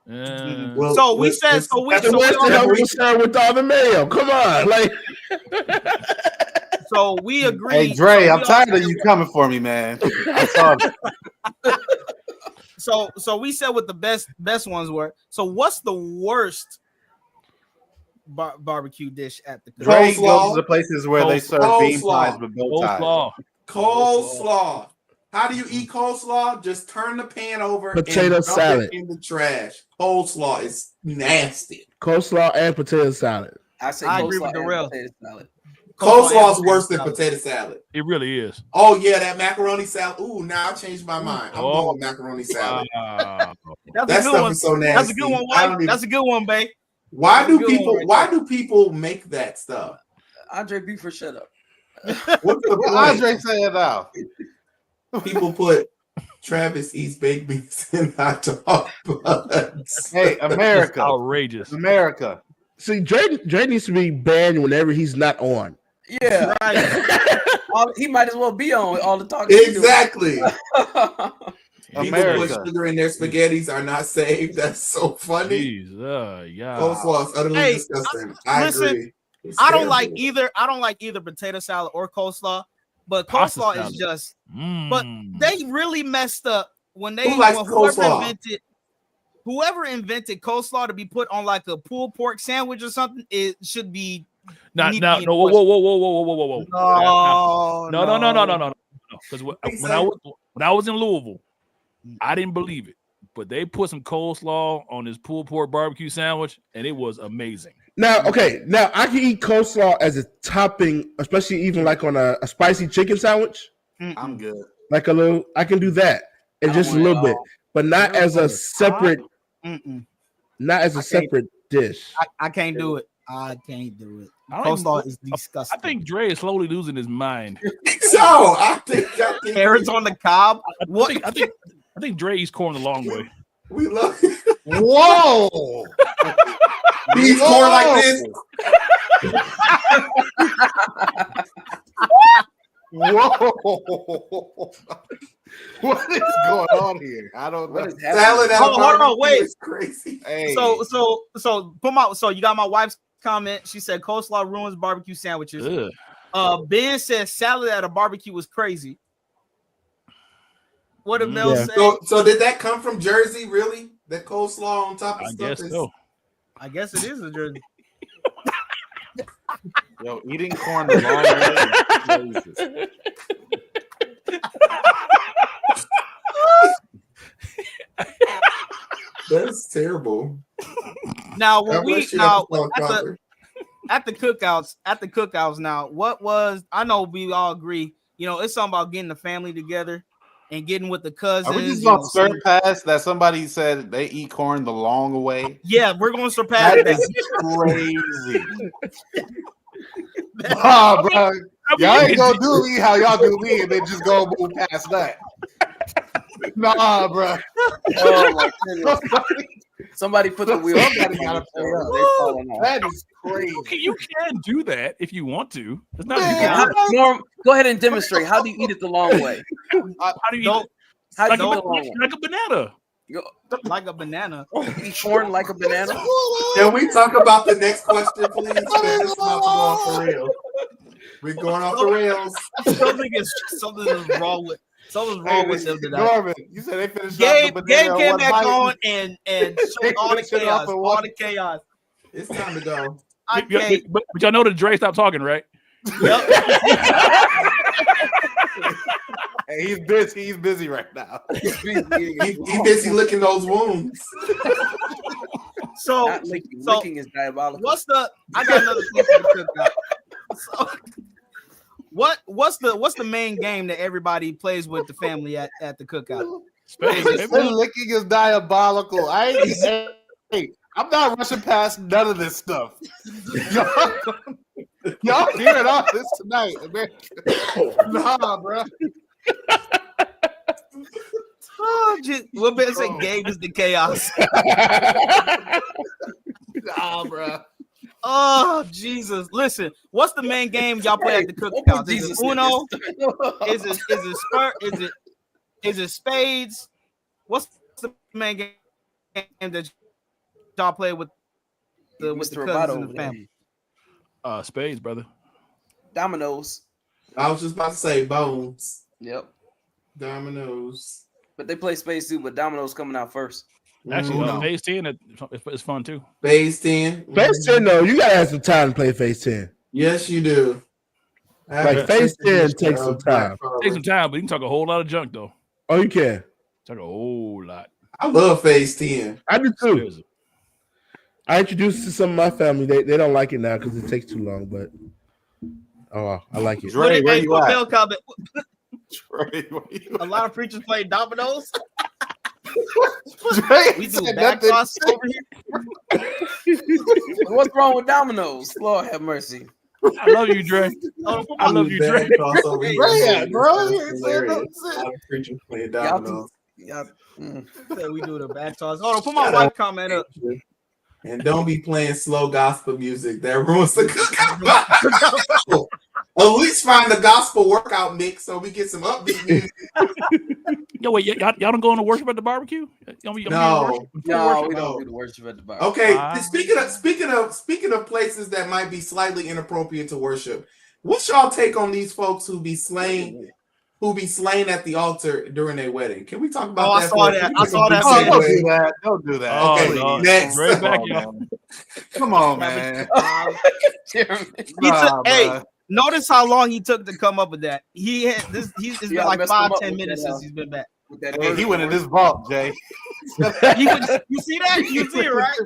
Well, so we said with all the mayo. Come on, like. So we agree. Hey Dre, I'm tired of you coming for me, man. I saw So we said what the best ones were. So what's the worst barbecue dish at the Dre Coleslaw. goes to the places where they serve bean Coleslaw. pies with bow ties. Coleslaw. How do you eat coleslaw? Just turn the pan over Potato and dump salad it in the trash. Coleslaw is nasty. Coleslaw and potato salad. I say I agree coleslaw with and Darrell. potato salad. Coleslaw is worse than potato salad. It really is. Oh yeah, that macaroni salad. Ooh, now I changed my mind. I'm going with macaroni salad. That's That a good stuff one. is so nasty. That's a good one, White. That's a good one, babe. Why do people make that stuff? Andre Buford, shut up. What's the point? Andre said now. People put Travis eats baked beans in hot dog buns. Hey, America. Outrageous. America. See, Dre needs to be banned whenever he's not on. Yeah. Right. He might as well be on all the talk. Exactly. People America. put sugar in their spaghettis are not saved. That's so funny. Jeez, yeah. Coleslaw is utterly disgusting. I agree. I don't like either potato salad or coleslaw, but Pasta coleslaw salad. is just. But they really messed up when Who likes whoever invented coleslaw to be put on like a pulled pork sandwich or something. It should be. No, No. no. Because when I was in Louisville, I didn't believe it, but they put some coleslaw on this pulled pork barbecue sandwich, and it was amazing. Now I can eat coleslaw as a topping, especially even like on a spicy chicken sandwich. I'm good. Like I can do that, and just a little bit, but not as a separate, separate dish. I can't do it. I can't do it. Coleslaw is disgusting. I think Dre is slowly losing his mind. So I think carrots on the cob. I think Dre eats corn the long way. We love. Whoa! He eats corn like this. Whoa! What is going on here? I don't know. Salad out hold on, wait. It's crazy. Hey. So you got my wife's comment. She said coleslaw ruins barbecue sandwiches. Ugh. Ben says salad at a barbecue was crazy. What did Mel say? So did that come from Jersey? Really? That coleslaw on top of stuff? Guess so. I guess it is a Jersey. Yo, eating corn the long way is crazy. That's terrible. Now when at the cookouts now, what was, I know we all agree, it's something about getting the family together and getting with the cousins. Are we just gonna surpass that? Somebody said they eat corn the long way. Yeah, we're gonna surpass that. That's crazy. Nah, bro. Y'all ain't gonna do me how y'all do me and then just go move past that. Nah, bro. Oh my goodness. Somebody put the wheel. Somebody gotta pull up. That is crazy. You can do that if you want to. It's not Norm, go ahead and demonstrate. How do you eat it the long way? How do you eat it? Like a banana. Like a banana. Eat corn like a banana. Can we talk about the next question, please? This is not going off the rails. We're going off the rails. Something is wrong with. Something's wrong with them tonight. Norman, you said they finished Gabe off the banana. Gabe came back on and showed all the chaos. All the chaos. It's time to go. But y'all know that Dre stopped talking, right? Yep. Hey, he's busy. He's busy right now. He's busy licking those wounds. So licking is diabolical. I got another question to cook out. So, what's the main game that everybody plays with the family at the cookout? Licking is diabolical. Hey, I'm not rushing past none of this stuff. Y'all hearing all this tonight, America. Nah, bro. What better say Gabe is the chaos? Nah, bro. Oh Jesus! Listen, what's the main game y'all play at the cookout? Is it Uno? Is it spades? What's the main game that y'all play with the cousins and the family? Spades, brother. Dominoes. I was just about to say bones. Yep. Dominoes. But they play Space too, but Domino's coming out first. Actually, Phase 10 it's fun too. Phase 10. Phase 10, no, you gotta have some time to play Phase 10. Yes, you do. Like Phase 10 takes some time. Takes some time, but you can talk a whole lot of junk though. Oh, you can. Talk a whole lot. I love Phase 10. I do too. I introduced it to some of my family. They don't like it now because it takes too long, but I like it. Dre, where you at? A lot of preachers play dominoes. We do back toss over here. What's wrong with dominoes? Lord have mercy. I love you, Dre. I love you, Dre. Preachers play dominoes. We do the back toss. Hold on, put my wife comment up. And don't be playing slow gospel music. That ruins the cookout. At least find the gospel workout mix so we get some upbeat music. Yo, wait, y'all don't go into worship at the barbecue? No, we don't do the worship at the barbecue. Okay, speaking of places that might be slightly inappropriate to worship, what's y'all take on these folks who be slain at the altar during their wedding? Can we talk about that? I saw that. Don't do that. Okay, no. next. Right back, y'all. Come on, man. Notice how long he took to come up with that. It's been like 5-10 minutes since he's been back. Hey, he went in this vault, Jay. You see that? You see it, right?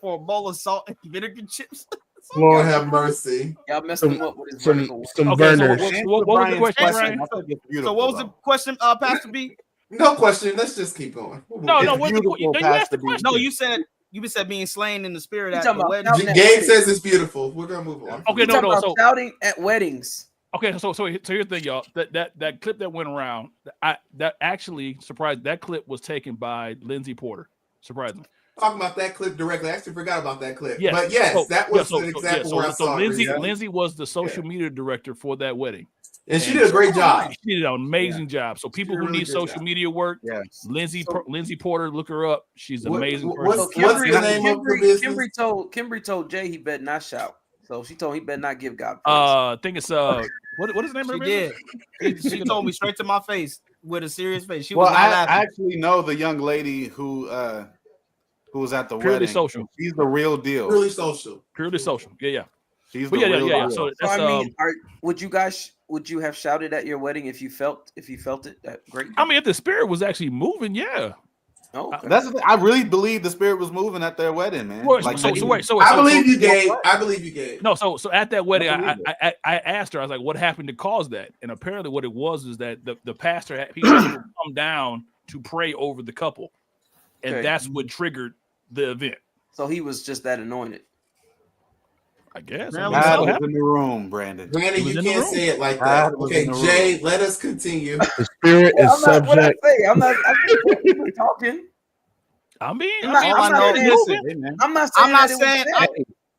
For a bowl of salt and vinegar chips. Lord have mercy. Y'all messed him up with his some burners. What was the question, Ryan? So what was the question, Pastor B? No question. Let's just keep going. No. You asked the question. No, you said being slain in the spirit at the wedding. Gabe says it's beautiful. We're gonna move on. Okay, so shouting at weddings. Okay, so here's the thing, y'all. That clip that went around, that actually surprised. That clip was taken by Lindsay Porter. Surprisingly. Talking about that clip directly. I actually forgot about that clip. Yes. But yes, that was an example where I saw Lindsay was the social media director for that wedding. And she did a great job. She did an amazing job. So people who need social media work, Lindsay Porter, look her up. She's an amazing person. What's the name of the business? Kimberly told Jay he better not shout. So she told him he better not give God praise. I think it's what is the name of her business? She told me straight to my face with a serious face. She was not laughing. I actually know the young lady who was at the Purely wedding. Social. She's the real deal. Purely social. Yeah. She's the real deal. So I mean, would you have shouted at your wedding if you felt it that great? I mean, if the spirit was actually moving, yeah. Oh, okay. That's the thing. I really believe the spirit was moving at their wedding, man. Well, Like, I believe you, Gabe. I believe you, Gabe. No, so at that wedding, I asked her, I was like, what happened to cause that? And apparently what it was is that the pastor had people come down to pray over the couple. And that's what triggered the event. So he was just that anointed. I guess. God was in the room, Brandon. Brandon, you can't say it like that. Okay, Jay, let us continue. The spirit is subject. I'm not talking. I'm not saying.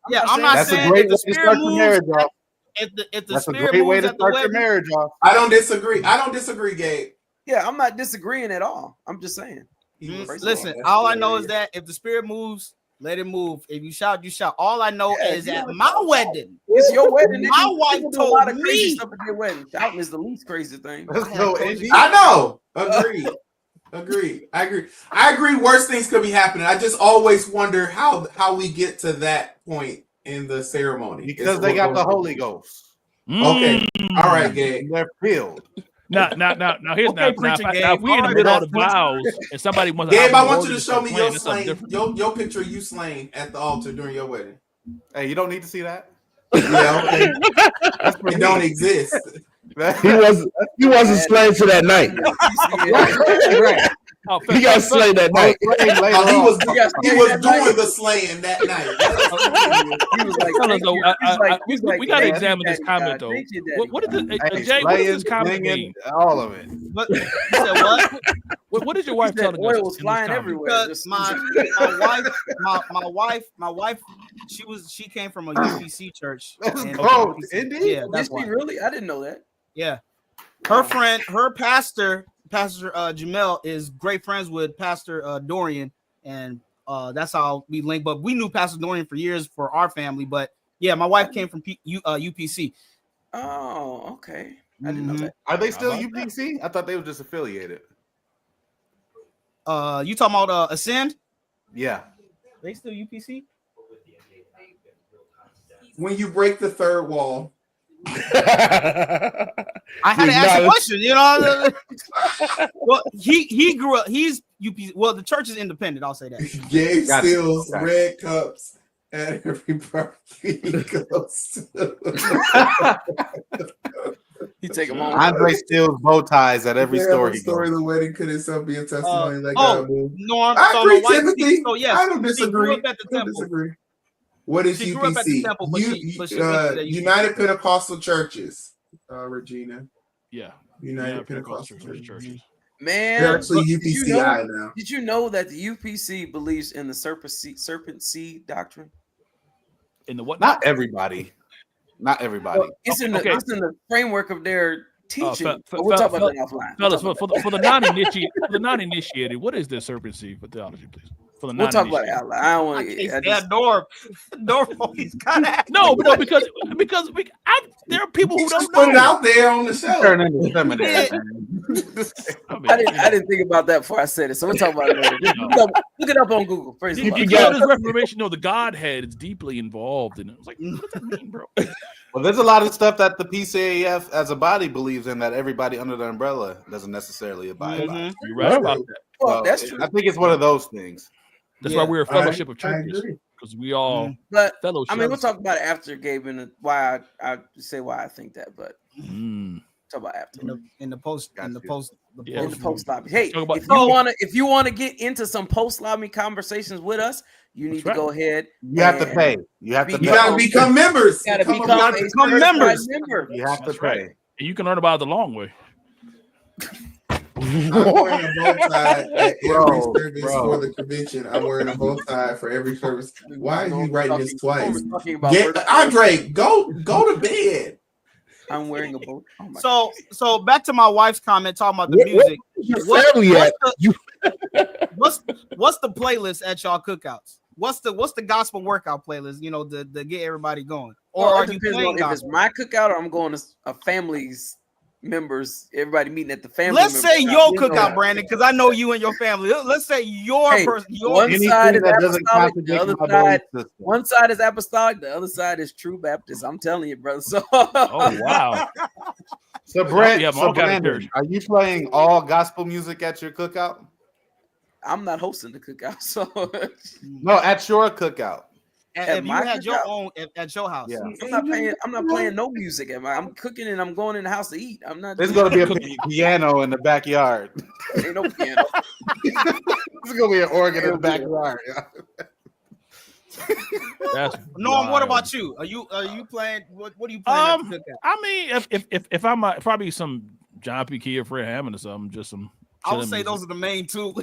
That's a great way to start your marriage off. That's a great way to start your marriage off. I don't disagree, Gabe. Yeah, I'm not disagreeing at all. I'm just saying. Listen, all I know is that if the spirit moves, let it move. If you shout, you shout. All I know is at my wedding. It's your wedding. My wife told me. Stuff at your wedding. Shouting is the least crazy thing. I know. Agreed. I agree. Worse things could be happening. I just always wonder how we get to that point in the ceremony. Because they got the Holy Ghost. Okay. All right, Gabe. They're filled. Now, here's now we in the middle of the vows, and somebody wants. Gabe, I want you to show me your slaying, your picture of you slaying at the altar during your wedding. Hey, you don't need to see that. Yeah, okay. It don't exist. He wasn't slain to that night. Right. He got slain that night. He was doing the slaying that night. He was like, we got to examine this comment though. What is it, Jay? What does this comment mean? All of it. But you said what? What did your wife tell us? Oil was flying everywhere. Because my wife, she came from a UPC church. Indeed. Yeah, did she really? I didn't know that. Yeah, her friend, her pastor Jamel is great friends with Pastor Dorian, and that's how we linked. But we knew Pastor Dorian for years for our family. But yeah, my wife came from UPC. Oh, okay. I didn't know that. Are they still UPC? I thought they were just affiliated. You talking about Ascend? Yeah. They still UPC? When you break the third wall. I had to ask a question, you know. Well, he grew up. He's UPC. Well, the church is independent. I'll say that. Gabe steals red cups at every barbecue he goes to. He take them on. Andre steals bow ties at every store. The story of the wedding could itself be a testimony. Norm. I so agree, my wife, Timothy. so yes, I don't disagree. At the temple. Disagree. What is she UPC? Grew up at the temple, but she went to United Pentecostal Churches, Regina. Yeah. United Pentecostal Churches. Man, they're actually UPCI now. Did you know that the UPC believes in the serpent seed doctrine? In the what? Not everybody. Not everybody. Well, it's in the framework of their teaching. We'll talk about that offline. Fellas, for the non-initiated, what is this serpent seed for theology, please? For the we'll talk about it outline. I don't want to. Norm always kind of no, because there are people who don't put it out there on the show. Turn into seminary. I didn't think about that before I said it, so we'll talk about it later. Look it up on Google. You got this Reformation. No, the Godhead is deeply involved in it. I was like, what does that mean, bro? Well, there's a lot of stuff that the PCAF as a body believes in that everybody under the umbrella doesn't necessarily abide by. You're right about that. Well, that's true. I think it's one of those things. That's why we're a fellowship of churches, because we all fellowship. I mean, we'll talk about it after Gabe and why I say why I think that, but talk about after in the post lobby. Hey, if you want to get into some post lobby conversations with us, you need to go ahead. You have to pay. You have to. You got to become members. You got to become members. You have to pay. And you can learn about it the long way. I'm wearing a bow tie at every service for the convention. I'm wearing a bow tie for every service. Why are you writing this twice? Andre, go to bed. I'm wearing a bow. Oh so back to my wife's comment talking about the music. What's the playlist at y'all cookouts? What's the gospel workout playlist? You know, to get everybody going. Or are you playing if it's my cookout or I'm going to a family's members, everybody meeting at the family. Let's say your cookout, Brandon, because I know you and your family. Let's say your one side is apostolic, the other side. One side is apostolic, the other side is true Baptist. I'm telling you, brother. So, oh wow. So Brandon, are you playing all gospel music at your cookout? I'm not hosting the cookout, so no, at your cookout. If you had your own at your house, I'm not playing no music. I'm cooking and I'm going in the house to eat. I'm not. There's gonna be a piano in the backyard. Ain't no piano. There's gonna be an organ in the backyard. Norm, what about you? Are you playing? What are you playing? At the cookout? I mean, if I'm probably some John P. Key or Fred Hammond or something, just some. I would say those are the main two.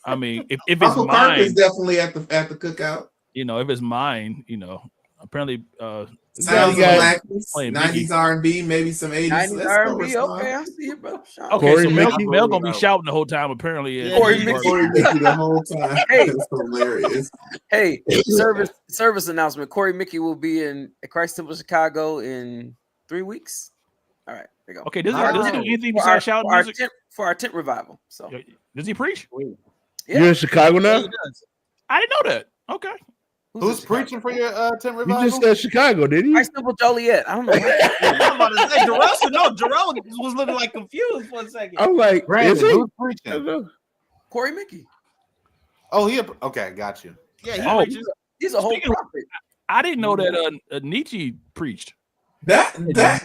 I mean, if it's Uncle mine, Kirk is definitely at the cookout. You know, if it's mine, you know, apparently sounds like 90s R&B, maybe some 80s. 90s R&B, okay, I see it, bro. Okay, so Mel gonna be shouting the whole time. Apparently, Corey Mickey the whole time. Hey, it's hilarious. Hey, service announcement. Corey Mickey will be in Christ Temple, Chicago in 3 weeks. All right, there you go. Okay, does he do anything besides shouting music for our tent revival? So, does he preach? Yeah. You're in Chicago now? I didn't know that. Okay. Who's preaching for your tent revival? You just said Chicago, didn't you? Christ Temple Joliet. I don't know. I'm about to say Jarrell was looking like confused for a second. I'm like, Brandon, who's preaching? Corey Mickey. Oh, okay, got you. Yeah, he's a whole prophet. I didn't know that Nietzsche preached. That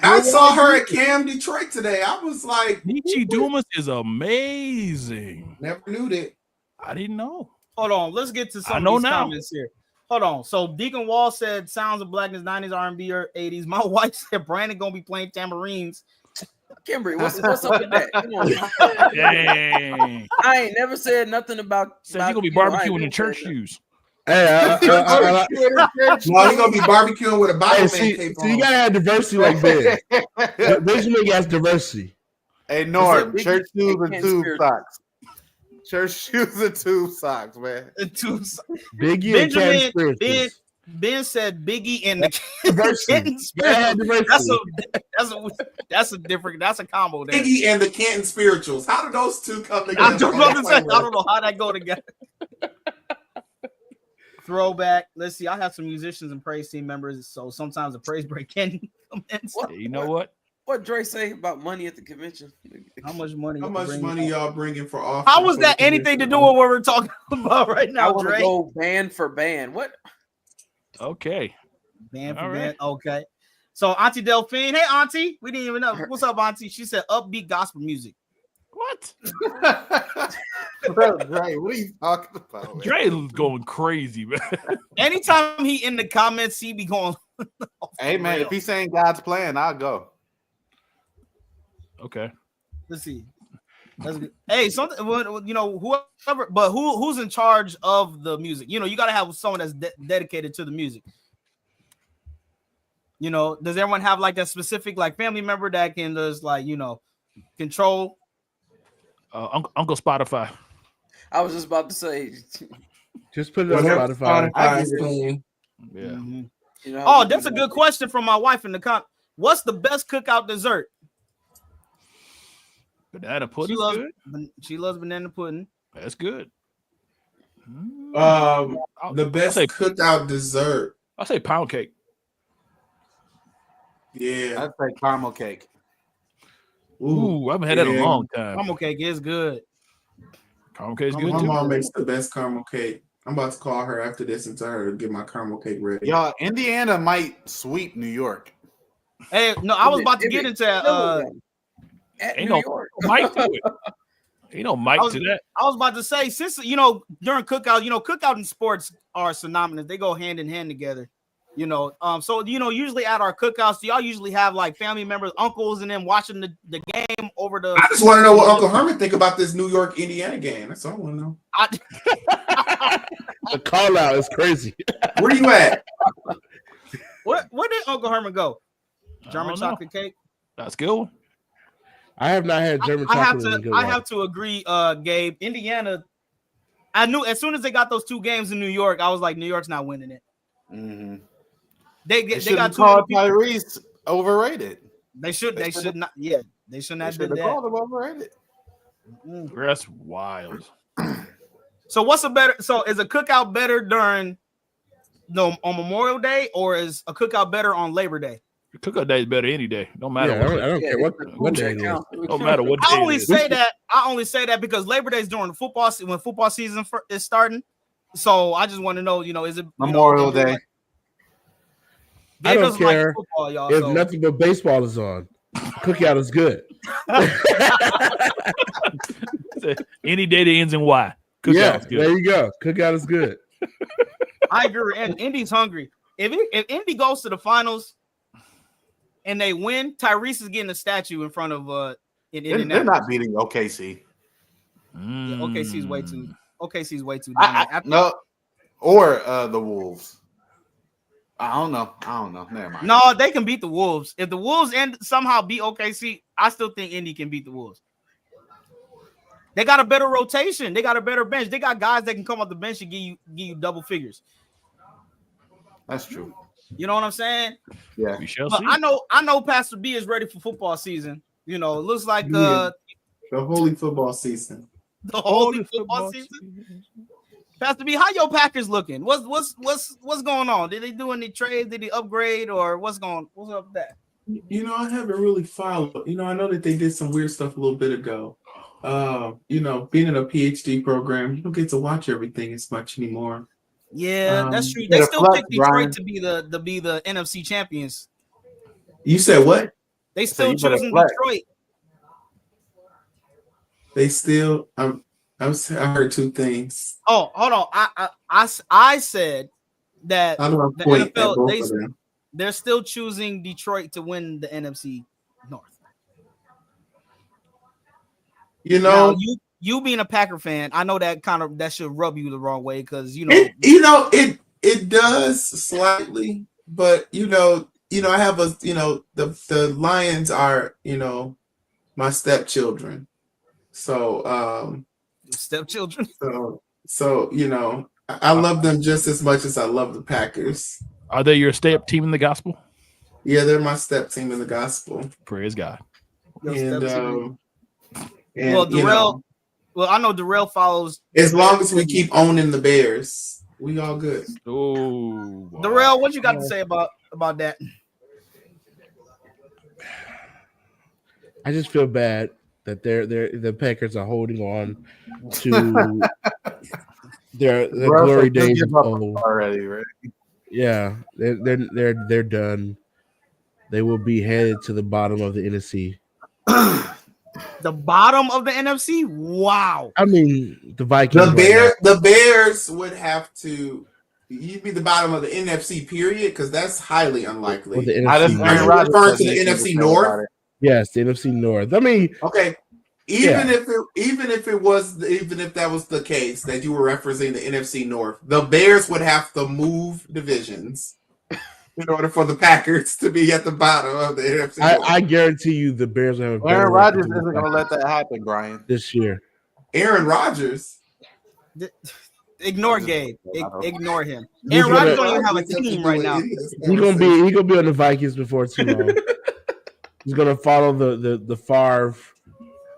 I saw her at Cam Detroit today. I was like, Nietzsche Dumas is amazing. Never knew that. I didn't know. Hold on, let's get to some of these comments here. Hold on. So Deacon Wall said sounds of blackness, 90s, R&B, or 80s. My wife said Brandon gonna be playing tambourines. Kimberly, what's up with that? Come on. Dang. I ain't never said nothing about. Said you gonna be barbecuing in church shoes. Hey, he's gonna be barbecuing with a Bible man tape on. So you gotta have diversity like that. Benjamin has diversity. Hey, Norm, church shoes and tube socks. Church shoes and tube socks, man. And tube Biggie and Ben said Biggie and the Canton That's a different. That's a combo. There. Biggie and the Canton Spirituals. How do those two come together? I don't know how that go together. Throwback. Let's see. I have some musicians and praise team members, so sometimes the praise break can come in. You know what? What Dre say about money at the convention? How much money? How much money y'all bringing for off? How was that anything to do with what we're talking about right now, I want Dre? to go band for band. What? Okay. Band for band. Okay. So Auntie Delphine, hey Auntie, we didn't even know. What's up, Auntie? She said upbeat gospel music. What? Bro, Dre, what are you talking about? Dre is going crazy, man. Anytime he in the comments, he be going. Hey man, if he's saying God's plan, I'll go. Okay. Let's see. Hey, something whoever, but who's in charge of the music? You got to have someone that's dedicated to the music. Does everyone have like that specific like family member that can just like control? Uncle Spotify. I was just about to say. Just put it on Spotify. Yeah. Mm-hmm. That's a good question from my wife in the comment. What's the best cookout dessert? Banana pudding. She loves banana pudding. That's good. The best cookout dessert. I'll say pound cake. Yeah. I'd say caramel cake. Ooh, I haven't had that in a long time. Caramel cake is good. Caramel cake is good My too. mom makes the best caramel cake. I'm about to call her after this and tell her to get my caramel cake ready. Y'all, Indiana might sweep New York. Hey, no, I was about to get into Ain't no mic to it. Ain't no mic to that. I was about to say, since during cookout, cookout and sports are synonymous. They go hand in hand together. So usually at our cookouts, do y'all usually have like family members, uncles, and them watching the game over the. I just want to know what Uncle Herman think about this New York Indiana game. That's all I want to know. The call out is crazy. Where you at? Where did Uncle Herman go? German chocolate cake. That's good. I have not had German chocolate. I have to agree, Gabe. Indiana. I knew as soon as they got those two games in New York, I was like, New York's not winning it. Mm-hmm. They got called Tyrese overrated. They should not. Yeah, they should not have done that. Called him overrated. That's wild. So what's a better? So is a cookout better during on Memorial Day, or is a cookout better on Labor Day? Cookout day is better any day. Don't matter. I don't care what day it is. Don't matter what day. I only say that because Labor Day is during the football when football season is starting. So I just want to know, is it Memorial Day? I don't care like football, y'all, if nothing but baseball is on. Cookout is good. Any day that ends in Y. Cookout is good. There you go. Cookout is good. I agree. And Indy's hungry. If Indy goes to the finals and they win, Tyrese is getting a statue in front of They're not beating OKC. Yeah, OKC's way too. OKC's way too. No, or the Wolves. I don't know. Never mind. No, they can beat the Wolves. If the Wolves somehow beat OKC, I still think Indy can beat the Wolves. They got a better rotation. They got a better bench. They got guys that can come off the bench and give you double figures. That's true. You know what I'm saying? Yeah. We shall see. I know Pastor B is ready for football season. It looks like the holy football season. The holy football season. Pastor B, how your Packers looking? What's going on? Did they do any trades? Did they upgrade, or what's up with that? I haven't really followed. I know that they did some weird stuff a little bit ago. Being in a PhD program, you don't get to watch everything as much anymore. Yeah, that's true. They still picked Detroit to be the NFC champions. You said what? They still choosing Detroit. They still. I heard two things. Oh, hold on. I said that the NFL they're still choosing Detroit to win the NFC North. Now, you being a Packer fan, I know that should rub you the wrong way because it does slightly, but I have the Lions are my stepchildren, so stepchildren. So I love them just as much as I love the Packers. Are they your step team in the gospel? Yeah, they're my step team in the gospel. Praise God. And well, Darrell. Well, I know Darrell follows. As long as we keep owning the Bears, we all good. Oh, wow. Darrell, what you got to say about that? I just feel bad that the Packers are holding on to their glory days already, right? Yeah, they're done. They will be headed to the bottom of the NFC. The bottom of the NFC? Wow. I mean, the Vikings. The Bears would have to. You'd be the bottom of the NFC, period, because that's highly unlikely. Well, the NFC North. Referring to the NFC North. Yes, the NFC North. I mean, okay. Even if that was the case that you were referencing the NFC North, the Bears would have to move divisions in order for the Packers to be at the bottom of the NFC North. I guarantee you the Bears have a better Aaron Rodgers isn't going to let that happen, Brian. This year. Aaron Rodgers. Ignore Gabe. Ignore him. Aaron Rodgers don't even have a team right now. He's gonna be on the Vikings before too long. He's gonna follow the Favre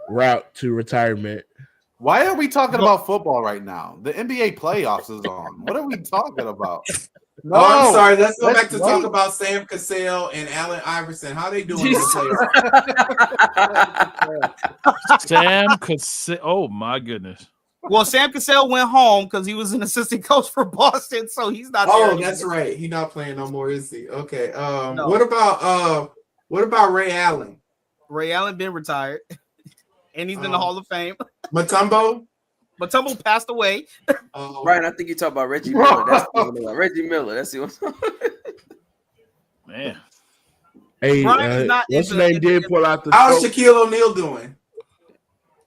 route to retirement. Why are we talking about football right now? The NBA playoffs is on. What are we talking about? No, I'm sorry. Let's go back to talk about Sam Cassell and Allen Iverson. How they doing in the playoffs? Sam Cassell. Oh my goodness. Well, Sam Cassell went home because he was an assistant coach for Boston, so he's not. Oh, that's right. He's not playing no more, is he? Okay. No. What about Ray Allen? Ray Allen been retired, and he's in the Hall of Fame. Mutombo passed away. Brian, I think you talk about Reggie Miller. That's Reggie Miller. That's the one. Man. Hey, what's his name? Did pull out the. How's Shaquille O'Neal doing?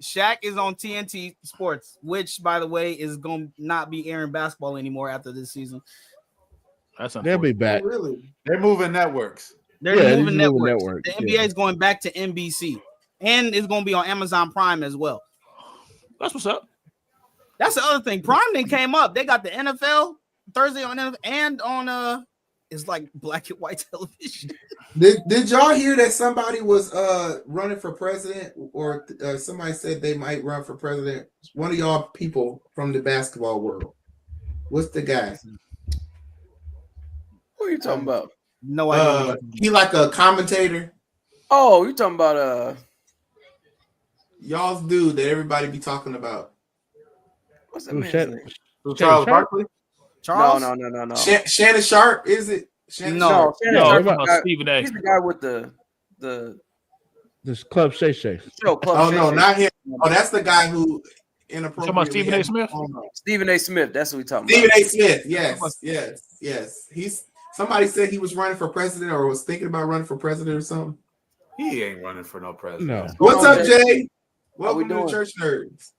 Shaq is on TNT Sports, which, by the way, is going to not be airing basketball anymore after this season. They'll be back. Oh, really? They're moving networks. They're moving networks. The NBA is going back to NBC, and it's going to be on Amazon Prime as well. That's what's up. That's the other thing. Prime then came up. They got the NFL Thursday on NFL and on it's like black and white television. Did y'all hear that somebody was running for president, or somebody said they might run for president? One of y'all people from the basketball world. What's the guy? Who are you talking about? No idea. He like a commentator. Oh, you talking about y'all's dude that everybody be talking about. What's that man's name? Charles Barkley? Charles? No. Shannon Sharp, is it? No, Shannon Sharp. Stephen A. He's the guy with the this Club Shay Shay. No, not him. Oh, that's the guy who inappropriately. Talking about Stephen A. Smith? Stephen A. Smith. That's what we talking about. Stephen A. Smith. Yes. He's somebody said he was running for president or was thinking about running for president or something. He ain't running for no president. No. What's up, Jay? Welcome to the Church Nerds.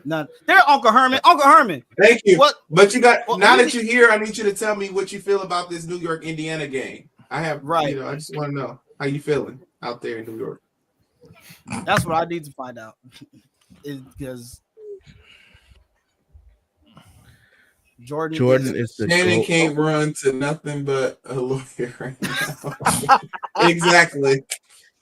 None. They're Uncle Herman. Uncle Herman. Thank you. What? But you got now that you're here, I need you to tell me what you feel about this New York Indiana game. I have I just want to know how you feeling out there in New York. That's what I need to find out. Because Jordan is the Shannon can't run to nothing but a lawyer right now. Exactly.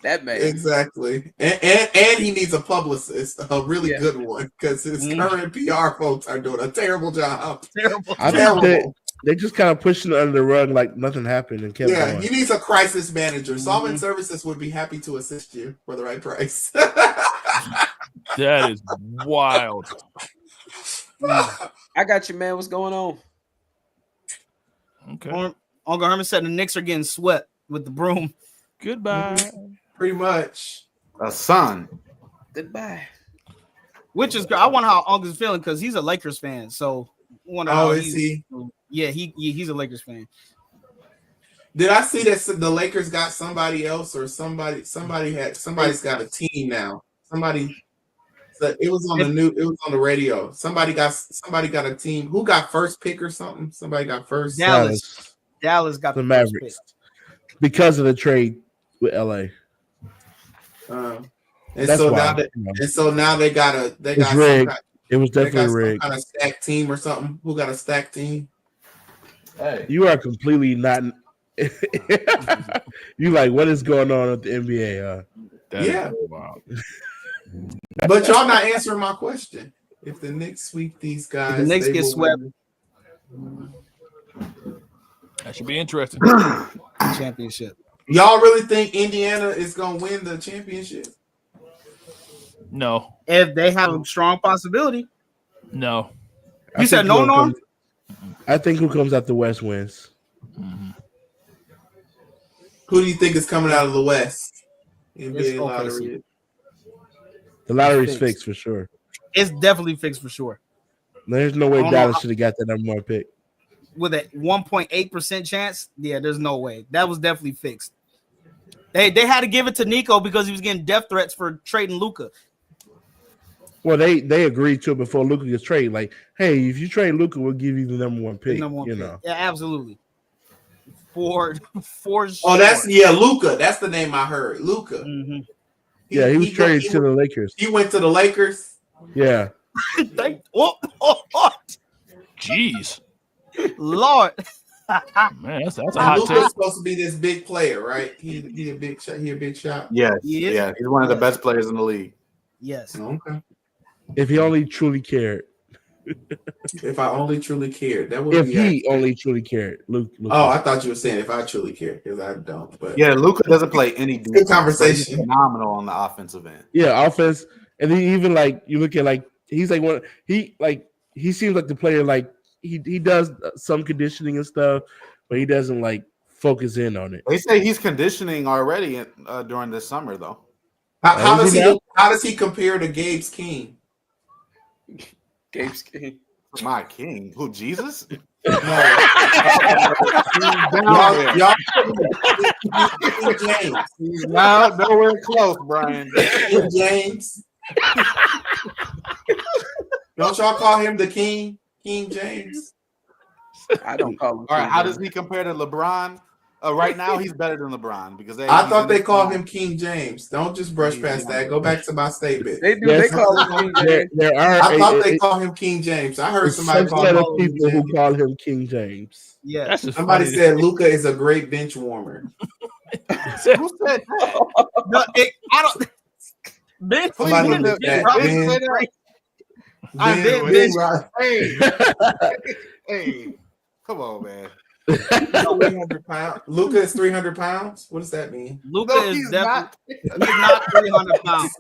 That man. Exactly. And he needs a publicist, a really good one, because his current PR folks are doing a terrible job. Terrible. They just kind of pushing it under the rug like nothing happened and kept going. He needs a crisis manager. Solvent Services would be happy to assist you for the right price. That is wild. I got you, man. What's going on? Okay. Uncle Herman said the Knicks are getting swept with the broom. Goodbye. Pretty much. A son. Goodbye. Which is good. I wonder how Uncle's feeling because he's a Lakers fan. So is he? Yeah, he's a Lakers fan. Did I see that the Lakers got somebody else or somebody's got a team now? It was on the radio. Somebody got a team. Who got first pick or something? Somebody got first. Dallas got the Mavericks because of the trade with LA. So now they got It was They definitely got some rigged. kind of stack team or something. Who got a stack team? Hey, You are completely not. You like what is going on with the NBA? Yeah. Wow. But y'all not answering my question. If the Knicks sweep these guys, the Knicks they get will swept. win. That should be interesting. Championship. Y'all really think Indiana is gonna win the championship? No. If they have a strong possibility. No. I You said think no, who no? comes- I think who comes out the West wins. Who do you think is coming out of the West? It's NBA OKC. lottery. The lottery's fixed. fixed for sure. It's definitely fixed for sure. There's no I way don't know Dallas how- should have got that number one pick. With a 1.8% chance, yeah, there's no way. That was definitely fixed. They had to give it to Nico because he was getting death threats for trading Luka. Well, they agreed to it before Luka gets traded. Like, hey, if you trade Luka, we'll give you the number one pick. Number one you pick. know. Yeah, absolutely. For sure. Oh, that's Luka. That's the name I heard. Luka. Mm-hmm. He was traded to the Lakers. He went to the Lakers. Yeah. Jeez. Lord. Man, that's a hot Luka's take. supposed to be this big player, right? He a big shot. He a big shot. yes, He is? yeah, he's one of the best players in the league. Yes. Okay. If he only truly cared. If I only truly cared, that would If be. he only truly cared. Luka. Oh, I thought you were saying if I truly cared because I don't. But Yeah, Luka doesn't play any defense. Good conversation. He's phenomenal on the offensive end. Yeah, offense. And then even like you look at like he's like one he seems like the player like he does some conditioning and stuff, but he doesn't like focus in on it. They say he's conditioning already during this summer, though. how is does he he now? how does he compare to Gabe's King? Gabe's King. My king, who Jesus? Y'all, King James. He's not nowhere close, Brian. King James. Don't y'all call him the King? King James. I don't call him. All right, how does he compare to LeBron? Right now, he's better than LeBron because I thought they called him King James. Don't just brush past that. Go back to my statement. They do. Yes. They call him King James. There are I thought they called him King James. I heard a somebody call subset him of King people who James. call him King James. Yeah. That's just Somebody funny. said Luka is a great bench warmer. Who said that? No, I don't. Ben, Somebody Ben- look Ben at Roethlisberger- Ben. I'm Ben- Ben- Ben Ben- Ro- Hey, come on, man. 300 pounds. Luka is 300 pounds. What does that mean? Luka No, is he's definitely not. he's not 300 pounds.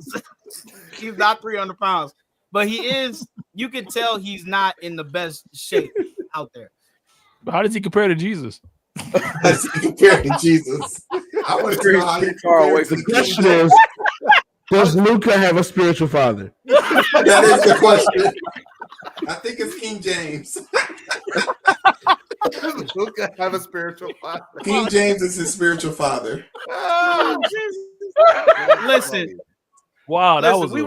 He's not 300 pounds, but he is. You can tell he's not in the best shape out there. But how does he compare to Jesus? That's compared to Jesus. I want to know how you Far compare away to The from King question James. is, does Luka have a spiritual father? That is the question. I think it's King James. Luka have a spiritual father. King James is his spiritual father. Listen, Wow, that listen, was we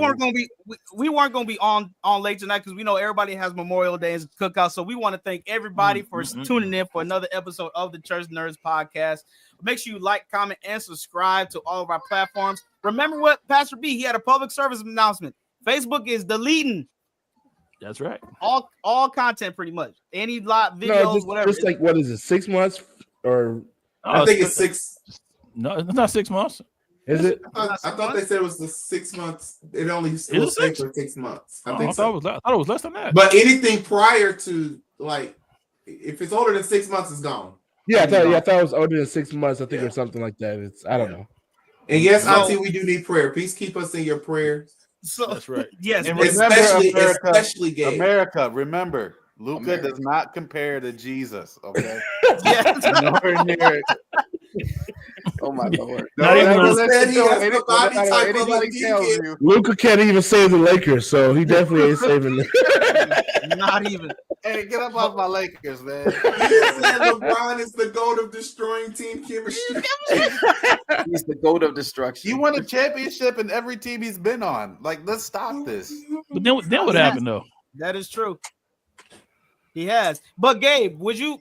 weren't gonna be on late tonight because we know everybody has Memorial Day and cookout. So we want to thank everybody for tuning in for another episode of the Church Nerds Podcast. Make sure you like, comment, and subscribe to all of our platforms. Remember what Pastor B, he had a public service announcement. Facebook is deleting That's right. all content pretty much. Any live videos, whatever. Just like what is it? 6 months or I think it's 6. No, it's not 6 months. is it? I thought they said it was the 6 months. It only will it stay six? for 6 months. I Oh, think I so. thought it was less than that. But anything prior to like, if it's older than 6 months, it's gone. Yeah, I thought it was older than 6 months, I think, Yeah. or something like that. I don't know. And yes, So- Auntie, we do need prayer. Please keep us in your prayers, So That's right. yes, And but- remember, especially Gabe. America, remember, Luka America. does not compare to Jesus. Okay, yes. nowhere near it. Oh my lord. Not even He those- said he has the body type of a anybody tells deacon. you. Luka can't even save the Lakers, so he definitely ain't saving them. Not even. Hey, get up off my Lakers, man. He said LeBron is the goat of destroying team chemistry. He's the goat of destruction. He won a championship in every team he's been on. Like, let's stop this. But then what happened though? That is true. He has. But Gabe, would you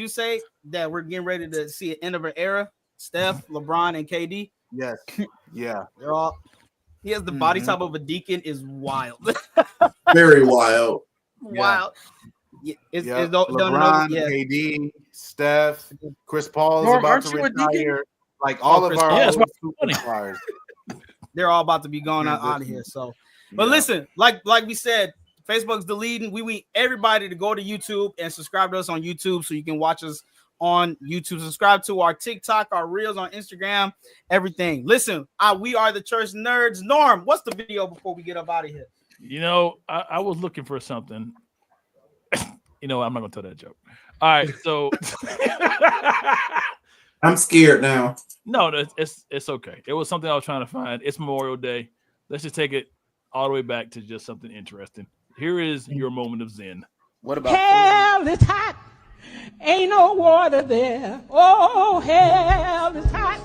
say that we're getting ready to see an end of an era? Steph, LeBron, and KD. Yes. Yeah. They're all He has the body type of a deacon. Is wild. Very wild. Wild. Yeah. It's LeBron, KD, Steph, Chris Paul is about to retire. Like all of our superstars. They're all about to be going out of here. So, but listen, like we said, Facebook's deleting. We want everybody to go to YouTube and subscribe to us on YouTube so you can watch us on YouTube. Subscribe to our TikTok, our Reels on Instagram, everything. Listen, we are the Church Nerds. Norm, what's the video before we get up out of here? You know, I was looking for something. You know, I'm not gonna tell that joke. All right, so I'm scared now. No, it's okay. It was something I was trying to find. It's Memorial Day. Let's just take it all the way back to just something interesting. Here is your moment of zen. What about hell is hot? Ain't no water there. Oh, hell is hot.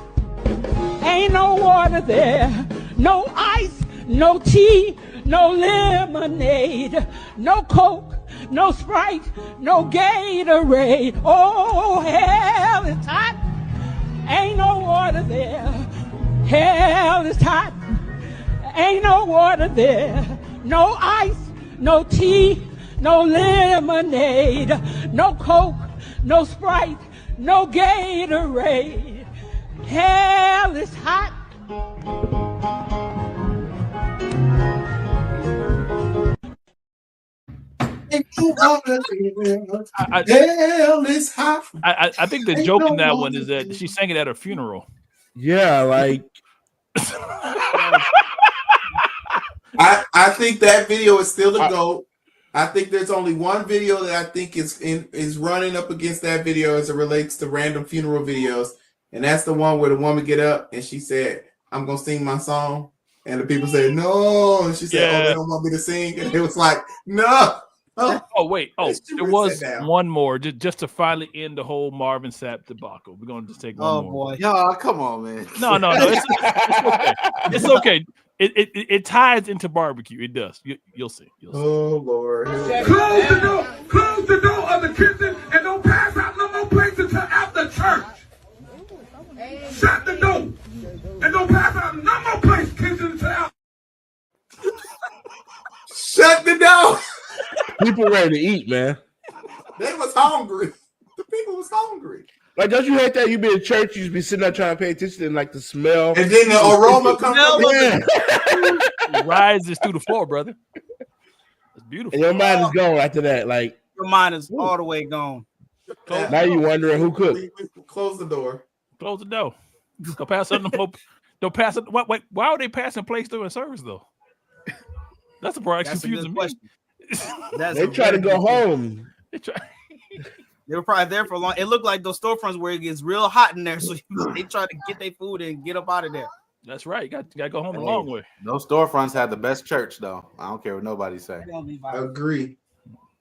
Ain't no water there. No ice, no tea, no lemonade, no Coke, no Sprite, no Gatorade. Oh, hell is hot. Ain't no water there. Hell is hot. Ain't no water there. No ice, no tea, no lemonade, no Coke, no Sprite, no Gatorade. Hell is hot. Hell is hot. I think the joke in that one is that she sang it at her funeral. Yeah, like I think that video is still the GOAT. I think there's only one video that I think is running up against that video as it relates to random funeral videos, and that's the one where the woman get up and she said, "I'm gonna sing my song," and the people said, "No," and she said, "Oh, they don't want me to sing," and it was like, "No." Oh wait! Oh, there was one more just to finally end the whole Marvin Sapp debacle. We're gonna just take one more. Boy, y'all, come on, man. No, it's okay. It's okay. It ties into barbecue. It does. You'll see. Oh Lord! Close the door. Close the door of the kitchen and don't pass out no more plates until after church. Shut the door and don't pass out no more plates kitchen until after. Shut the door. People ready to eat, man. They was hungry. The people was hungry. Like, don't you hate that? You be in church, you just be sitting there trying to pay attention and like the smell, and then the aroma comes up. Rises through the floor, brother. It's beautiful. And your mind is gone after that. Like your mind is all the way gone. Now you wondering who cooked. Close the door. Close the door. Don't pass on the Don't pass it. Wait, why are they passing plates during service though? That's the part that's confusing me. They try to go home. They were probably there for a long. It looked like those storefronts where it gets real hot in there, so they try to get their food and get up out of there. That's right. You got to go home a long way. Those storefronts had the best church, though. I don't care what nobody say. Agree.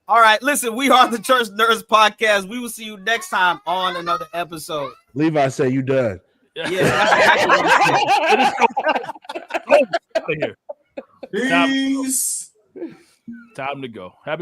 All right, listen. We are the Church Nerds Podcast. We will see you next time on another episode. Levi say you done. Yeah, that's exactly what Peace. Time to go. Happy